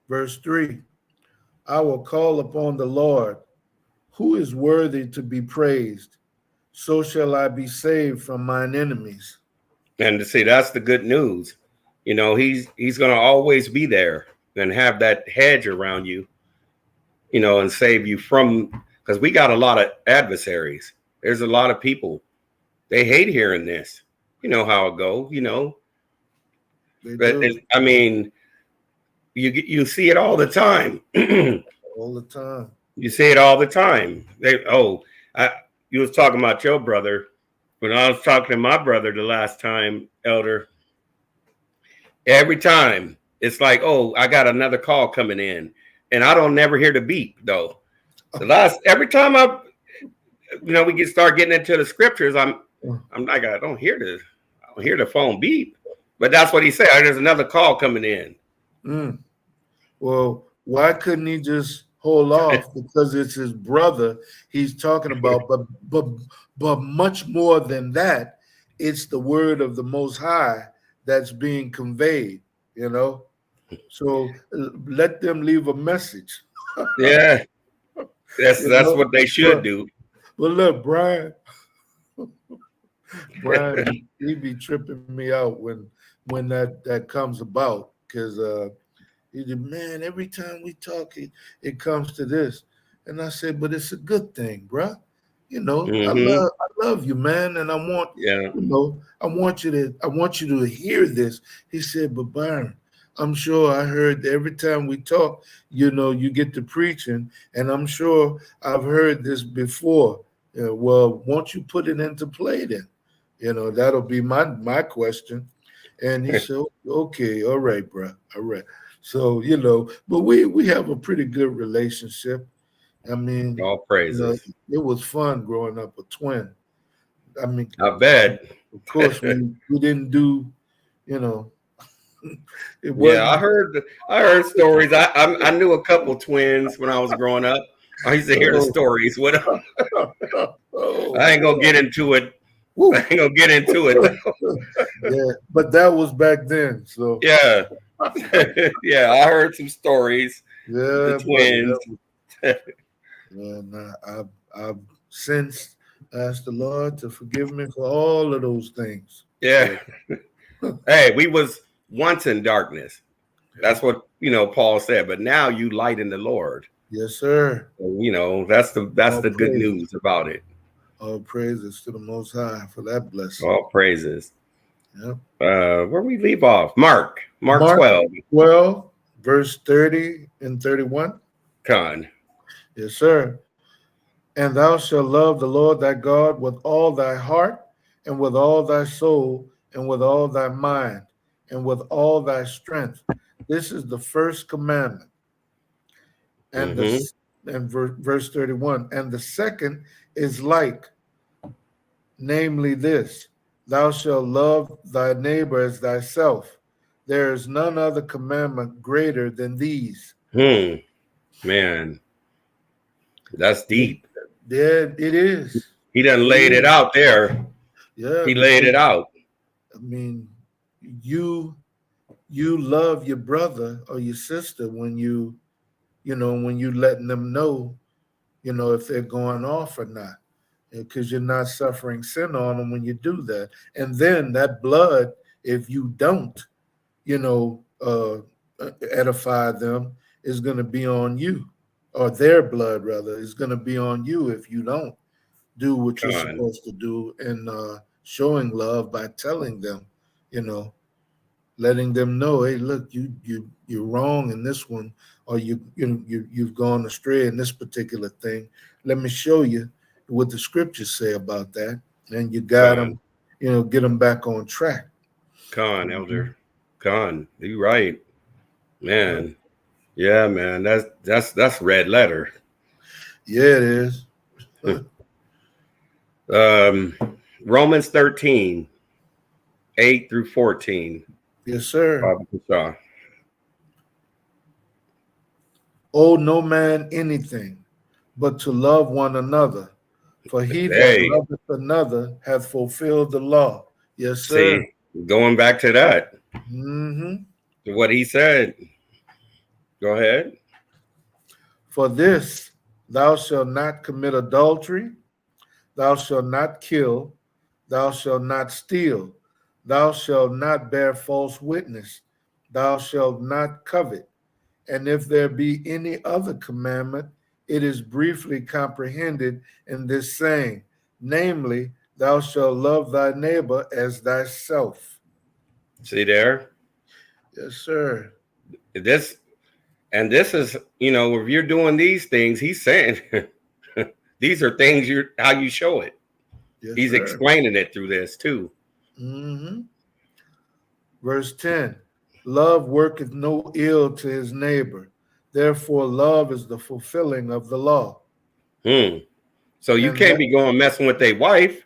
Verse 3, I will call upon the Lord, who is worthy to be praised. So shall I be saved from mine enemies. And to see, that's the good news. You know, he's going to always be there and have that hedge around you, you know, and save you from, because we got a lot of adversaries. There's a lot of people. They hate hearing this. You know how it go, you know. But I mean, you see it all the time. All the time. You see it all the time. You was talking about your brother. When I was talking to my brother the last time, Elder, every time it's like, oh, I got another call coming in, and I don't never hear the beep though. Every time we start getting into the scriptures, I'm like, I don't hear the phone beep. But that's what he said. There's another call coming in. Well, why couldn't he just hold off? Because it's his brother he's talking about. But much more than that, it's the word of the Most High that's being conveyed. So let them leave a message. Yeah, that's what they should do. But look, Brian, he be tripping me out when that comes about, because he said, man, every time we talk, it comes to this. And I said, but it's a good thing, bruh. I love you, man, and I want I want you to hear this. He said, but Byron, I'm sure I heard every time we talk, you get to preaching, and I'm sure I've heard this before. Well, won't you put it into play then? That'll be my question. And he said, okay, all right, bro. All right. So, but we have a pretty good relationship. I mean, all praises. It was fun growing up a twin. I mean, I bet. Of course, we didn't do, I heard stories. I knew a couple twins when I was growing up. I used to hear the stories with them. I ain't gonna get into it. Yeah, but that was back then. So yeah, yeah, I heard some stories. Yeah, the twins. And I've since asked the Lord to forgive me for all of those things. Yeah. Hey, we was once in darkness. That's what Paul said. But now you light in the Lord. Yes, sir. So, that's the good news about it. All praises to the Most High for that blessing. All praises. Yep. Where we leave off? Mark 12, verse 30 and 31. Con. Yes, sir. And thou shalt love the Lord thy God with all thy heart, and with all thy soul, and with all thy mind, and with all thy strength. This is the first commandment. And verse 31. And the second is like, namely this: thou shalt love thy neighbor as thyself. There is none other commandment greater than these. Man, that's deep. Yeah, it is. He done laid it out there. Yeah, he laid it out. I mean, you love your brother or your sister when you letting them know, if they're going off or not, because you're not suffering sin on them when you do that. And then that blood, if you don't, edify them, is going to be on you, or their blood rather is going to be on you if you don't do what you're supposed to do, and showing love by telling them, letting them know, hey, look, you're wrong in this one, or you've gone astray in this particular thing. Let me show you what the scriptures say about that, and you got them, get them back on track. Elder, you're right, man. Yeah, man, that's red letter. Yeah, it is. Romans 13, 8 through 14. Yes, sir. Owe no man anything but to love one another, for he that loveth another hath fulfilled the law. Yes, sir. See, going back to that, to what he said. Go ahead. For this, thou shalt not commit adultery, thou shalt not kill, thou shalt not steal, thou shalt not bear false witness, thou shalt not covet. And if there be any other commandment, it is briefly comprehended in this saying, namely, thou shalt love thy neighbor as thyself. See there? Yes, sir. This is, if you're doing these things, he's saying these are things how you show it. Yes, he's explaining it through this too. Verse 10. Love worketh no ill to his neighbor. Therefore, love is the fulfilling of the law. So you And can't that, be going messing with their wife,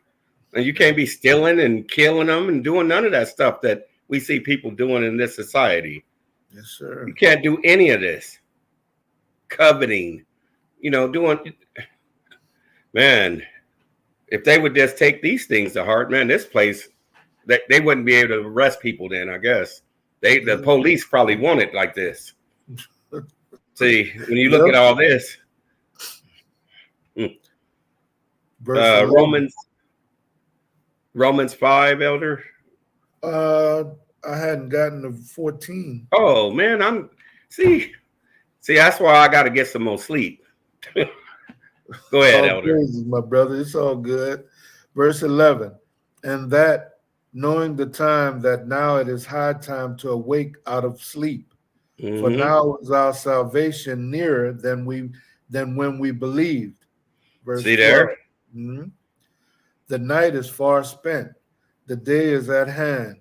and you can't be stealing and killing them and doing none of that stuff that we see people doing in this society. yes, sir. You can't do any of this. Coveting, doing, man, if they would just take these things to heart, man, this place, they wouldn't be able to arrest people then, I guess. The police probably want it like this. See, when you look at all this, Romans 5, Elder. I hadn't gotten to 14. Oh man, see, that's why I got to get some more sleep. Go ahead, Elder. Praises, my brother. It's all good. Verse 11, and that knowing the time that now it is high time to awake out of sleep, for now is our salvation nearer than when we believed. Verse See there? 12, the night is far spent, the day is at hand.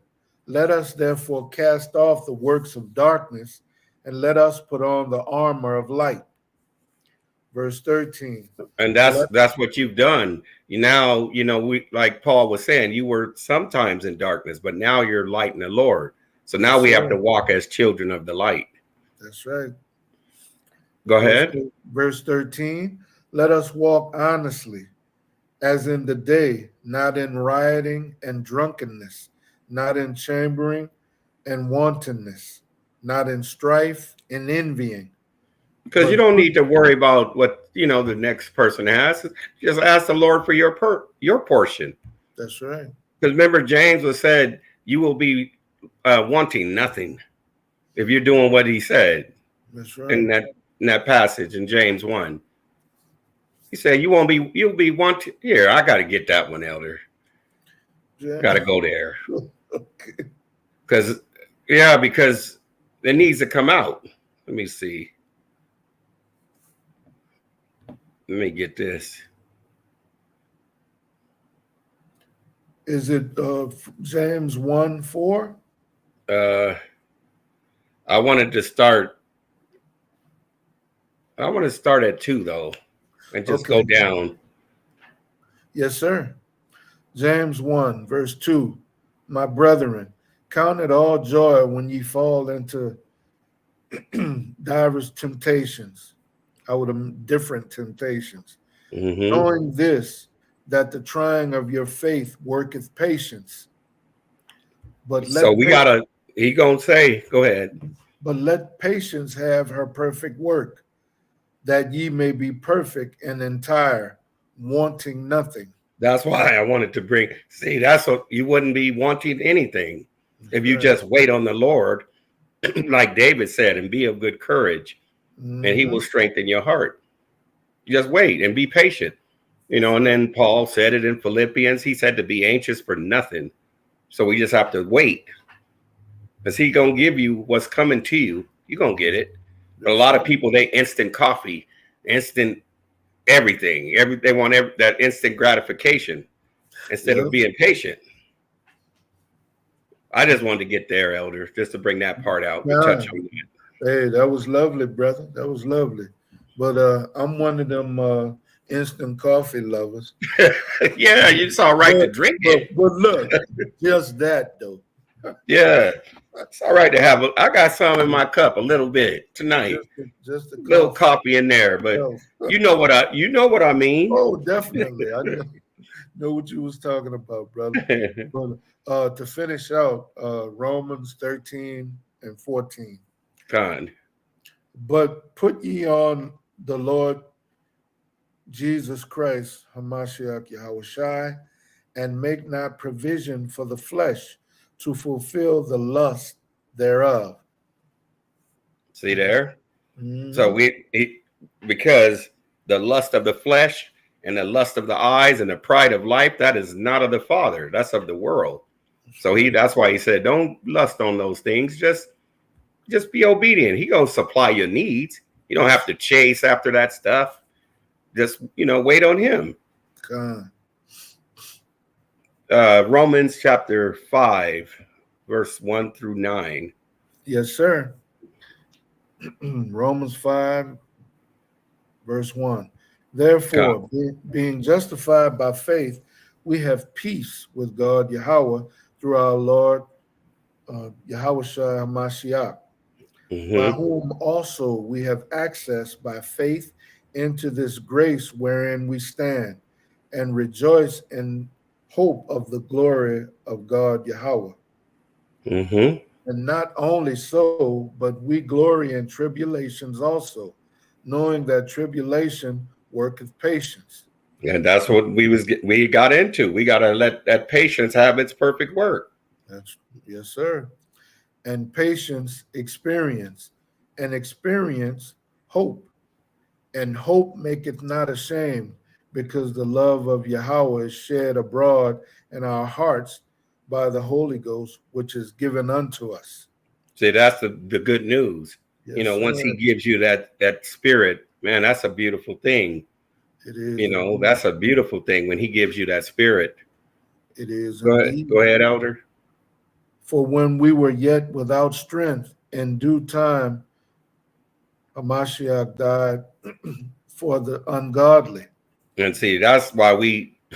Let us therefore cast off the works of darkness, and let us put on the armor of light. Verse 13. And that's what you've done. We, like Paul was saying, you were sometimes in darkness, but now you're light in the Lord. So now we have to walk as children of the light. That's right. Go ahead. Verse 13. Let us walk honestly, as in the day, not in rioting and drunkenness, not in chambering and wantonness, not in strife and envying. Because you don't need to worry about what the next person has. Just ask the Lord for your portion. That's right. Because remember, James was said, you will be wanting nothing if you're doing what he said. That's right. In that passage in James 1. He said, you'll be wanting. Here, I got to get that one, Elder. Yeah. Got to go there. Okay. Because it needs to come out. Let me see. Let me get this. Is it James 1:4? I wanted to start. I want to start at 2 though, and just go down. Yes, sir. James 1, verse 2. My brethren, count it all joy when ye fall into divers temptations. Different temptations. Knowing this, that the trying of your faith worketh patience. But he gonna say, go ahead. But let patience have her perfect work, that ye may be perfect and entire, wanting nothing. That's why I wanted to bring. See, that's what you wouldn't be wanting anything if you just wait on the Lord, like David said, and be of good courage. And he will strengthen your heart. Just wait and be patient. And then Paul said it in Philippians. He said to be anxious for nothing. So we just have to wait. Because he's going to give you what's coming to you. You're going to get it. But a lot of people, they instant coffee, instant everything. They want that instant gratification instead of being patient. I just wanted to get there, Elder, just to bring that part out. And touch on that. Hey, that was lovely, brother. That was lovely. But I'm one of them instant coffee lovers. Yeah, it's all right to drink it. But look, just that though. Yeah, it's all right to have. I got some in my cup, a little bit tonight. Just a little coffee in there, but you know what I mean. Oh, definitely. I know what you was talking about, brother. But to finish out, Romans 13 and 14. God. But put ye on the Lord Jesus Christ, Hamashiach Yahawashi, and make not provision for the flesh to fulfill the lust thereof. See there? So because the lust of the flesh and the lust of the eyes and the pride of life, that is not of the Father. That's of the world. So that's why he said, don't lust on those things. Just be obedient. He gonna supply your needs. You don't have to chase after that stuff. Just wait on him. Romans chapter 5, verse 1 through 9. Yes, sir. Romans 5, verse 1. Therefore, being justified by faith, we have peace with God, Yahweh, through our Lord, Yahawashi HaMashiach, by whom also we have access by faith into this grace wherein we stand, and rejoice in hope of the glory of God, Yahweh. And not only so, but we glory in tribulations also, knowing that tribulation worketh patience. And that's what we got into. We got to let that patience have its perfect work. That's yes, sir. And patience, experience, and experience, hope. And hope maketh not ashamed, because the love of Yahweh is shed abroad in our hearts by the Holy Ghost, which is given unto us. See, that's the good news. Yes, once sir. he gives you that spirit, man, that's a beautiful thing. It is. That's a beautiful thing when he gives you that spirit. It is Go indeed. Go ahead, Elder. For when we were yet without strength, in due time, Hamashiach died for the ungodly. And see, that's why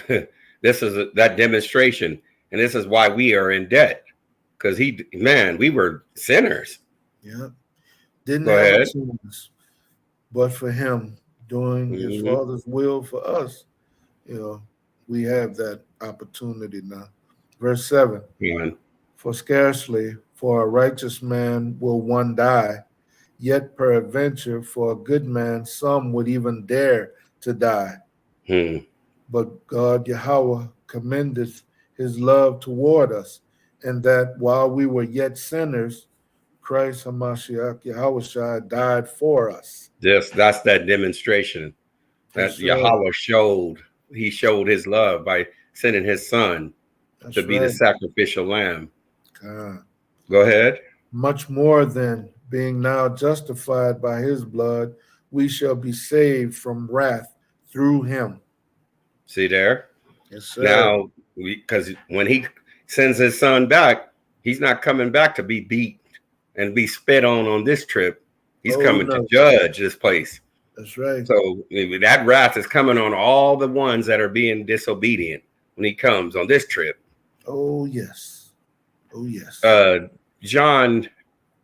this is that demonstration. And this is why we are in debt. Because we were sinners. Yeah. Didn't Go have ahead. a chance, but for him doing his Father's will for us, we have that opportunity now. Verse 7. For scarcely for a righteous man will one die, yet peradventure for a good man some would even dare to die. But God Yahweh commendeth his love toward us, and that while we were yet sinners, Christ Hamashiach Yahweh died for us. Yes, that's that demonstration that Yahweh showed. He showed his love by sending his son to be the sacrificial lamb. Go ahead. Much more than being now justified by his blood, we shall be saved from wrath through him. See there? Yes, sir. Now, because when he sends his son back, he's not coming back to be beat and be spit on this trip. He's coming to judge this place. That's right. So that wrath is coming on all the ones that are being disobedient when he comes on this trip. Oh, yes. Oh, yes. John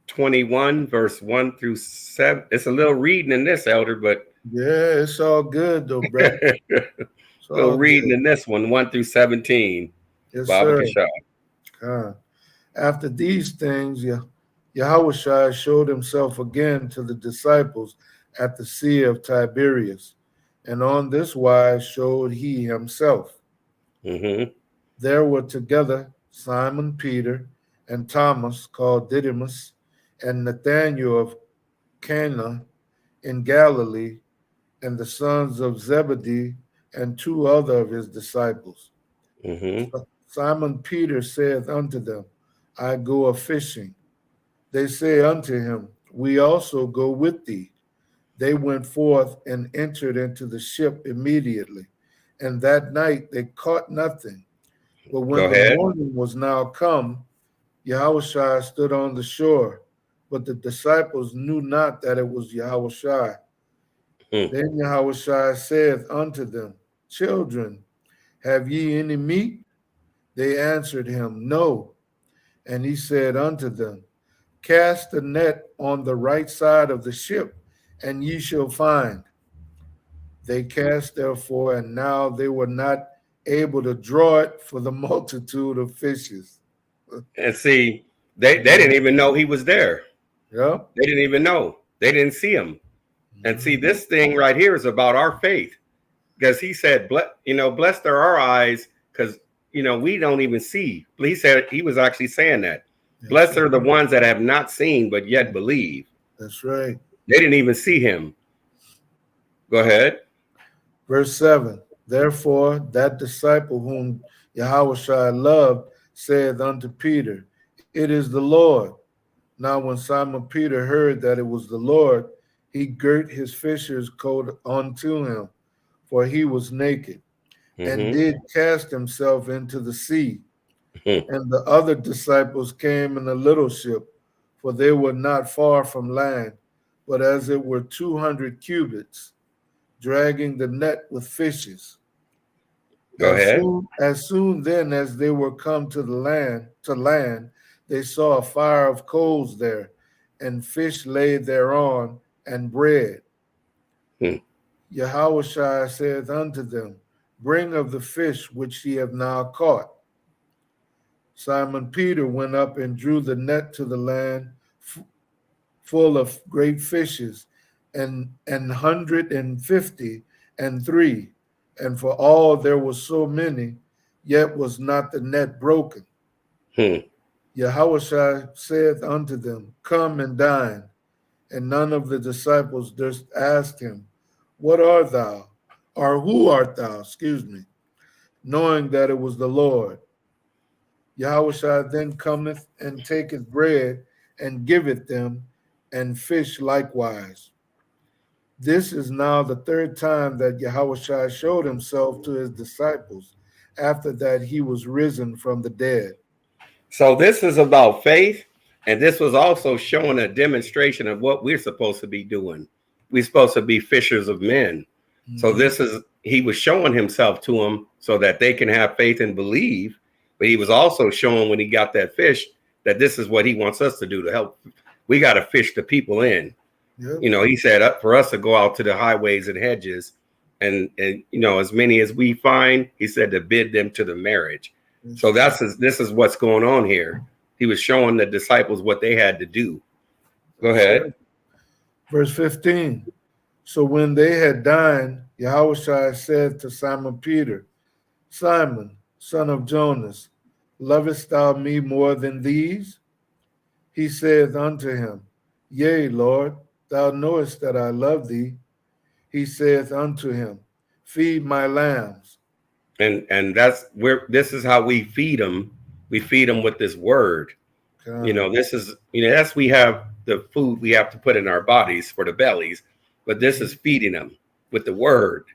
21, verse 1 through 7. It's a little reading in this, Elder, but yeah, it's all good though, bro. A little reading in this one, 1 through 17. Yes, Baba sir. After these things, Yahweh showed himself again to the disciples at the Sea of Tiberias, and on this wise showed he himself. There were together Simon Peter and Thomas, called Didymus, and Nathanael of Cana in Galilee, and the sons of Zebedee, and two other of his disciples. Simon Peter saith unto them, I go a fishing. They say unto him, we also go with thee. They went forth and entered into the ship immediately, and that night they caught nothing. But when the morning was now come, Yahushua stood on the shore, but the disciples knew not that it was Yahushua. Then Yahushua saith unto them, children, have ye any meat? They answered him, no. And he said unto them, cast the net on the right side of the ship, and ye shall find. They cast therefore, and now they were not able to draw it for the multitude of fishes. And see, they didn't even know he was there. Yeah. They didn't even know. They didn't see him. And see, this thing right here is about our faith. Because he said, blessed are our eyes, because, we don't even see. He said, he was actually saying that. Blessed are the ones that have not seen, but yet believe. That's right. They didn't even see him. Go ahead. Verse 7, therefore that disciple whom Yahushua loved saith unto Peter, it is the Lord. Now when Simon Peter heard that it was the Lord, he girt his fisher's coat unto him, for he was naked, and did cast himself into the sea. And the other disciples came in a little ship, for they were not far from land, but as it were 200 cubits, dragging the net with fishes. Go ahead. As soon then as they were come to land, they saw a fire of coals there, and fish laid thereon, and bread. YAHAWAH saith unto them, bring of the fish which ye have now caught. Simon Peter went up and drew the net to the land full of great fishes, and 153, and for all there was so many, yet was not the net broken. YAHAWAH saith unto them, come and dine. And none of the disciples durst ask him, what art thou? Or who art thou? Excuse me. Knowing that it was the Lord. YAHAWAH then cometh and taketh bread and giveth them, and fish likewise. This is now the third time that YAHAWAH showed himself to his disciples after that he was risen from the dead. So this is about faith, and this was also showing a demonstration of what we're supposed to be doing. We're supposed to be fishers of men. So this is, he was showing himself to them so that they can have faith and believe, but he was also showing when he got that fish that this is what he wants us to do to help. We got to fish the people in. Yep. You know, he said for us to go out to the highways and hedges and you know, as many as we find, he said to bid them to the marriage. So this is what's going on here. He was showing the disciples what they had to do. Go ahead. Verse 15. So when they had dined, YAHAWAH said to Simon Peter, Simon, son of Jonas, lovest thou me more than these? He saith unto him, yea, Lord, thou knowest that I love thee. He saith unto him, feed my lambs. And that's where this is how we feed them. We feed them with this word. God. You know, this is, you know, that's, we have the food we have to put in our bodies for the bellies, but this is feeding them with the word.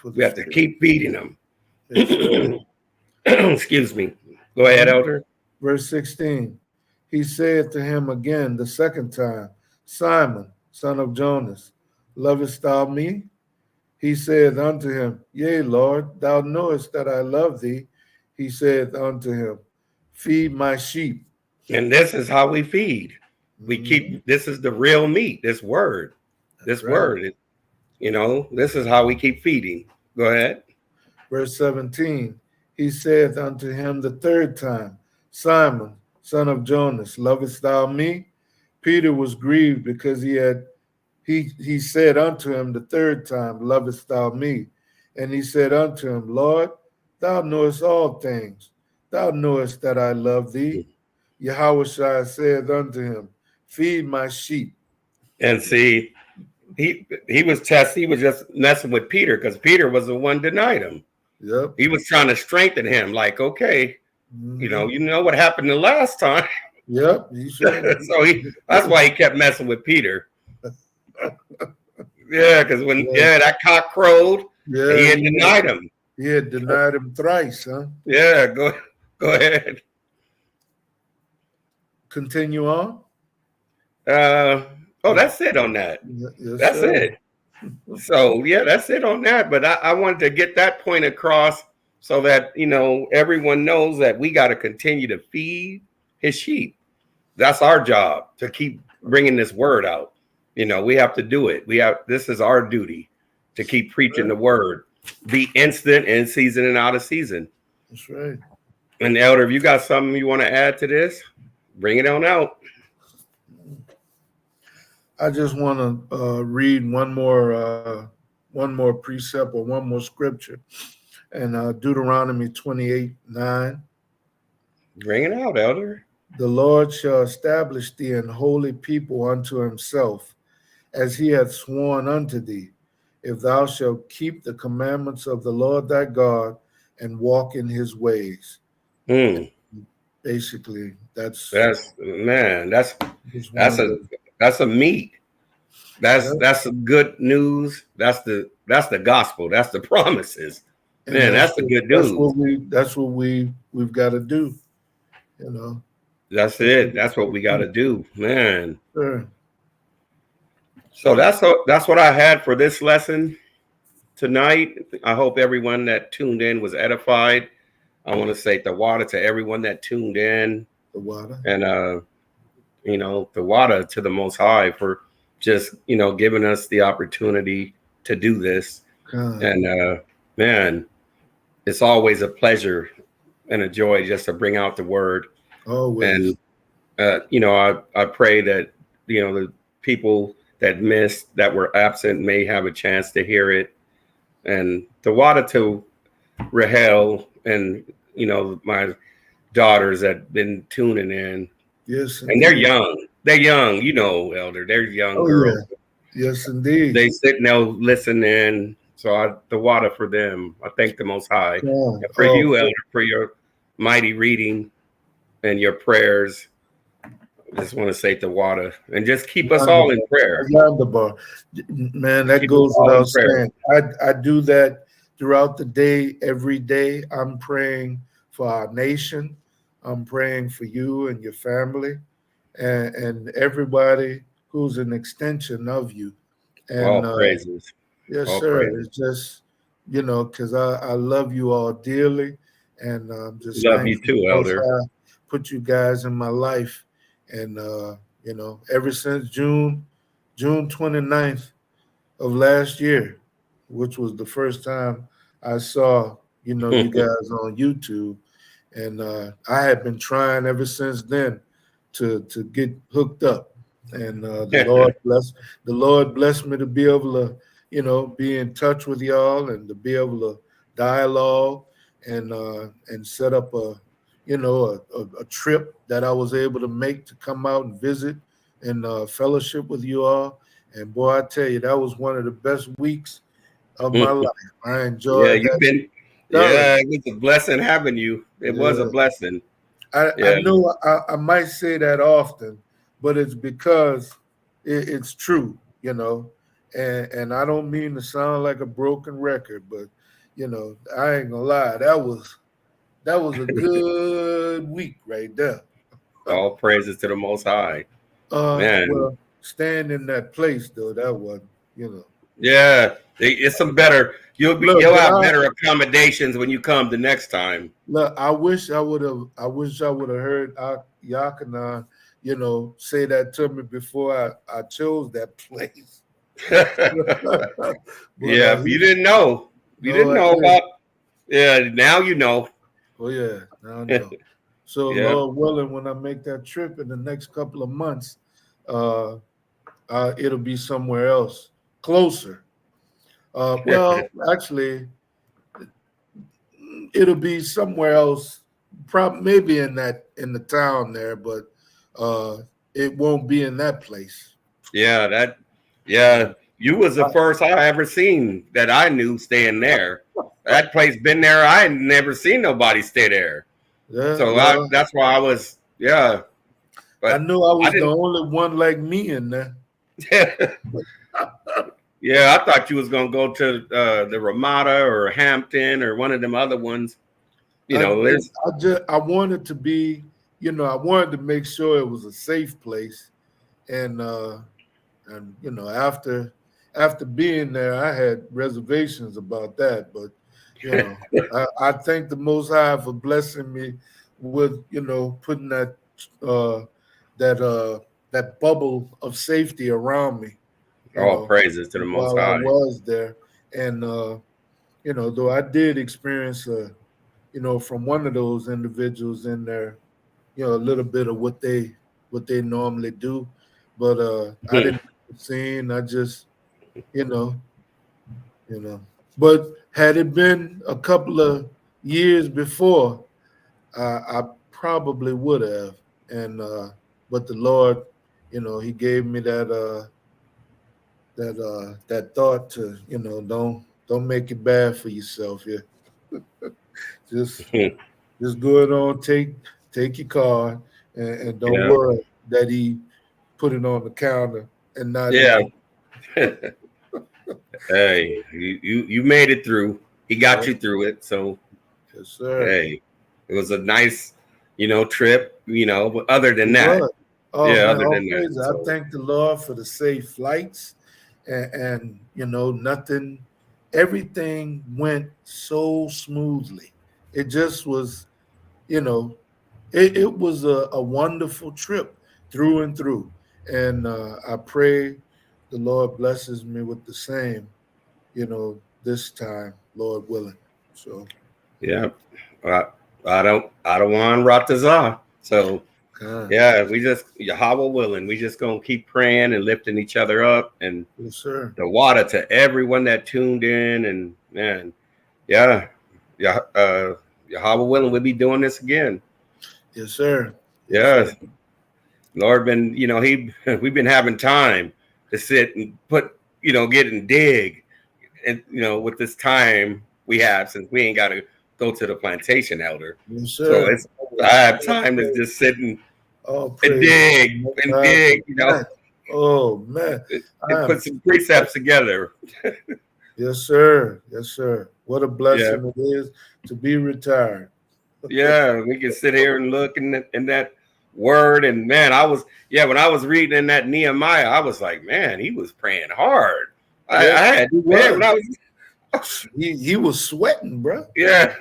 We have to keep feeding them. Excuse me. Go ahead, Elder. Verse 16. He said to him again the second time, Simon, son of Jonas, lovest thou me? He said unto him, yea, Lord, thou knowest that I love thee. He said unto him, feed my sheep. And this is how we feed. We keep, this is the real meat, this word. This word, you know, this is how we keep feeding. Go ahead. Verse 17, he saith unto him the third time, Simon, son of Jonas, lovest thou me? Peter was grieved because he said unto him the third time, lovest thou me? And he said unto him, Lord, thou knowest all things. Thou knowest that I love thee. YAHAWAH said unto him, feed my sheep. And see, he was just messing with Peter because Peter was the one denied him. Yep. He was trying to strengthen him, like, okay, you know what happened the last time. Yep. He sure so that's why he kept messing with Peter. Yeah, because when that cock crowed, he had denied him. He had denied him thrice, huh? Yeah, go ahead. Continue on. That's it on that. Yes, that's sir. it. So yeah, that's it on that. But I wanted to get that point across so that, you know, everyone knows that we got to continue to feed his sheep. That's our job, to keep bringing this word out. You know, we have to do it. This is our duty, to keep preaching the word, be instant in season and out of season. That's right. And Elder, if you got something you want to add to this, bring it on out. I just want to read one more precept or one more scripture, and Deuteronomy 28:9. Bring it out, Elder. The Lord shall establish thee an holy people unto himself, as he hath sworn unto thee, if thou shalt keep the commandments of the Lord thy God and walk in his ways. Basically, that's a meat. That's some good news. That's the gospel. That's the promises. Man, that's the good news. That's what we've got to do. You know. That's it. That's what we got to do, man. Sure. So that's what I had for this lesson tonight. I hope everyone that tuned in was edified. I want to say the water to everyone that tuned in, The water. and the water to the Most High for just giving us the opportunity to do this. And man, it's always a pleasure and a joy just to bring out the word. Always. And I pray that the people that missed, that were absent, may have a chance to hear it. And the water to Rahel and my daughters that been tuning in. Yes, and they're young. They're young, Elder. They're young girls. Yeah. Yes, indeed. They sitting there listening. So the water for them. I thank the Most High. And for you, Elder, for your mighty reading and your prayers. I just want to say the water and just keep us all in prayer. Man, that goes without saying. I do that throughout the day, every day. I'm praying for our nation. I'm praying for you and your family and everybody who's an extension of you. And all praises. Yes, all sir. Praises. It's just, because I love you all dearly. And just love you too, Elder. Put you guys in my life. And, ever since June 29th of last year, which was the first time I saw, you guys on YouTube. And I had been trying ever since then to get hooked up. And the Lord blessed me to be able to, be in touch with y'all and to be able to dialogue and set up a trip that I was able to make to come out and visit and fellowship with you all. And boy, I tell you, that was one of the best weeks of my life. I enjoyed that. It was a blessing having you. It was a blessing. I know I might say that often, but it's because it's true, and I don't mean to sound like a broken record, but I ain't gonna lie, that was a good week right there. All praises to the Most High. Man. Well, staying in that place though, that was, Yeah, it's some better. You'll have better accommodations when you come the next time. Look, I wish I would have heard Yakanan, say that to me before I chose that place. Yeah, you didn't know. You didn't know about. Yeah, now you know. Oh yeah, now I know. So Lord willing, when I make that trip in the next couple of months, it'll be somewhere else, closer. Well, actually, it'll be somewhere else, maybe in the town there, but it won't be in that place. You was the first I ever seen that I knew staying there. That place been there. I had never seen nobody stay there. Yeah, so that's why I was. Yeah, but I knew I was the only one like me in there. Yeah, I thought you was gonna go to the Ramada or Hampton or one of them other ones. I wanted to be, I wanted to make sure it was a safe place, and after being there, I had reservations about that, but I thank the Most High for blessing me with putting that that bubble of safety around me. All praises to the Most High. I was there, and though I did experience from one of those individuals in there, a little bit of what they normally do, but I didn't see. I just but had it been a couple of years before, I probably would have. And but the Lord, He gave me that that thought to don't make it bad for yourself. Yeah, just go it on, take your card, and don't worry that He put it on the counter and not. Yeah. Hey, you made it through. He got you through it. So, yes, sir. Hey, it was a nice, trip. you know, but other than It that, was. Oh yeah, man, other all than that. praise. I So thank the Lord for the safe flights, and you know, everything went so smoothly. It just was, you know, it was a wonderful trip through and through. And I pray the Lord blesses me with the same, you know, this time, Lord willing. So, yeah, I don't want Ratazah. So God, yeah, we just Yahweh willing, we just gonna keep praying and lifting each other up, and yes, sir. the water to everyone that tuned in, and man, yeah, yeah, Yahweh willing, we'll be doing this again. Yes, sir. Yes, sir. Yes, Lord, been we've been having time to sit and put get and dig, and with this time we have, since we ain't got to go to the plantation elder, Yes, so sir. I have time to just sit and All and praise. dig and God dig, for that. Oh man, and I am. put some precepts together. Yes, sir. Yes, sir. What a Yeah, blessing it is to be retired. yeah, we can sit here and look in that word, and man, when I was reading in that Nehemiah, I was like, man, he was praying hard. I Yeah, had he man when was. I was He was sweating, bro. yeah,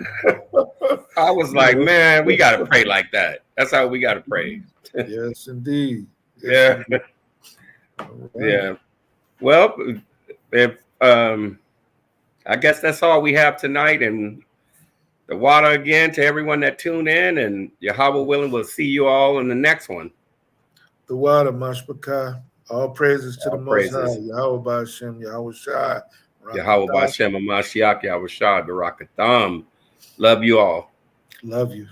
I was like, man, we got to pray like that. That's how we got to pray. Yes, indeed. Yes, Yeah, indeed. All right. yeah. Well, if I guess that's all we have tonight, and the water again to everyone that tuned in, and Yahweh willing, we'll see you all in the next one. The water, Mashpachah. All praises to the All Most High. praises. Yahweh Ba'Shem, Yahweh Shai. Yahweh Rakatah. Bashem Mashiach Yahweh Shah Barakatham. Love you all. Love you.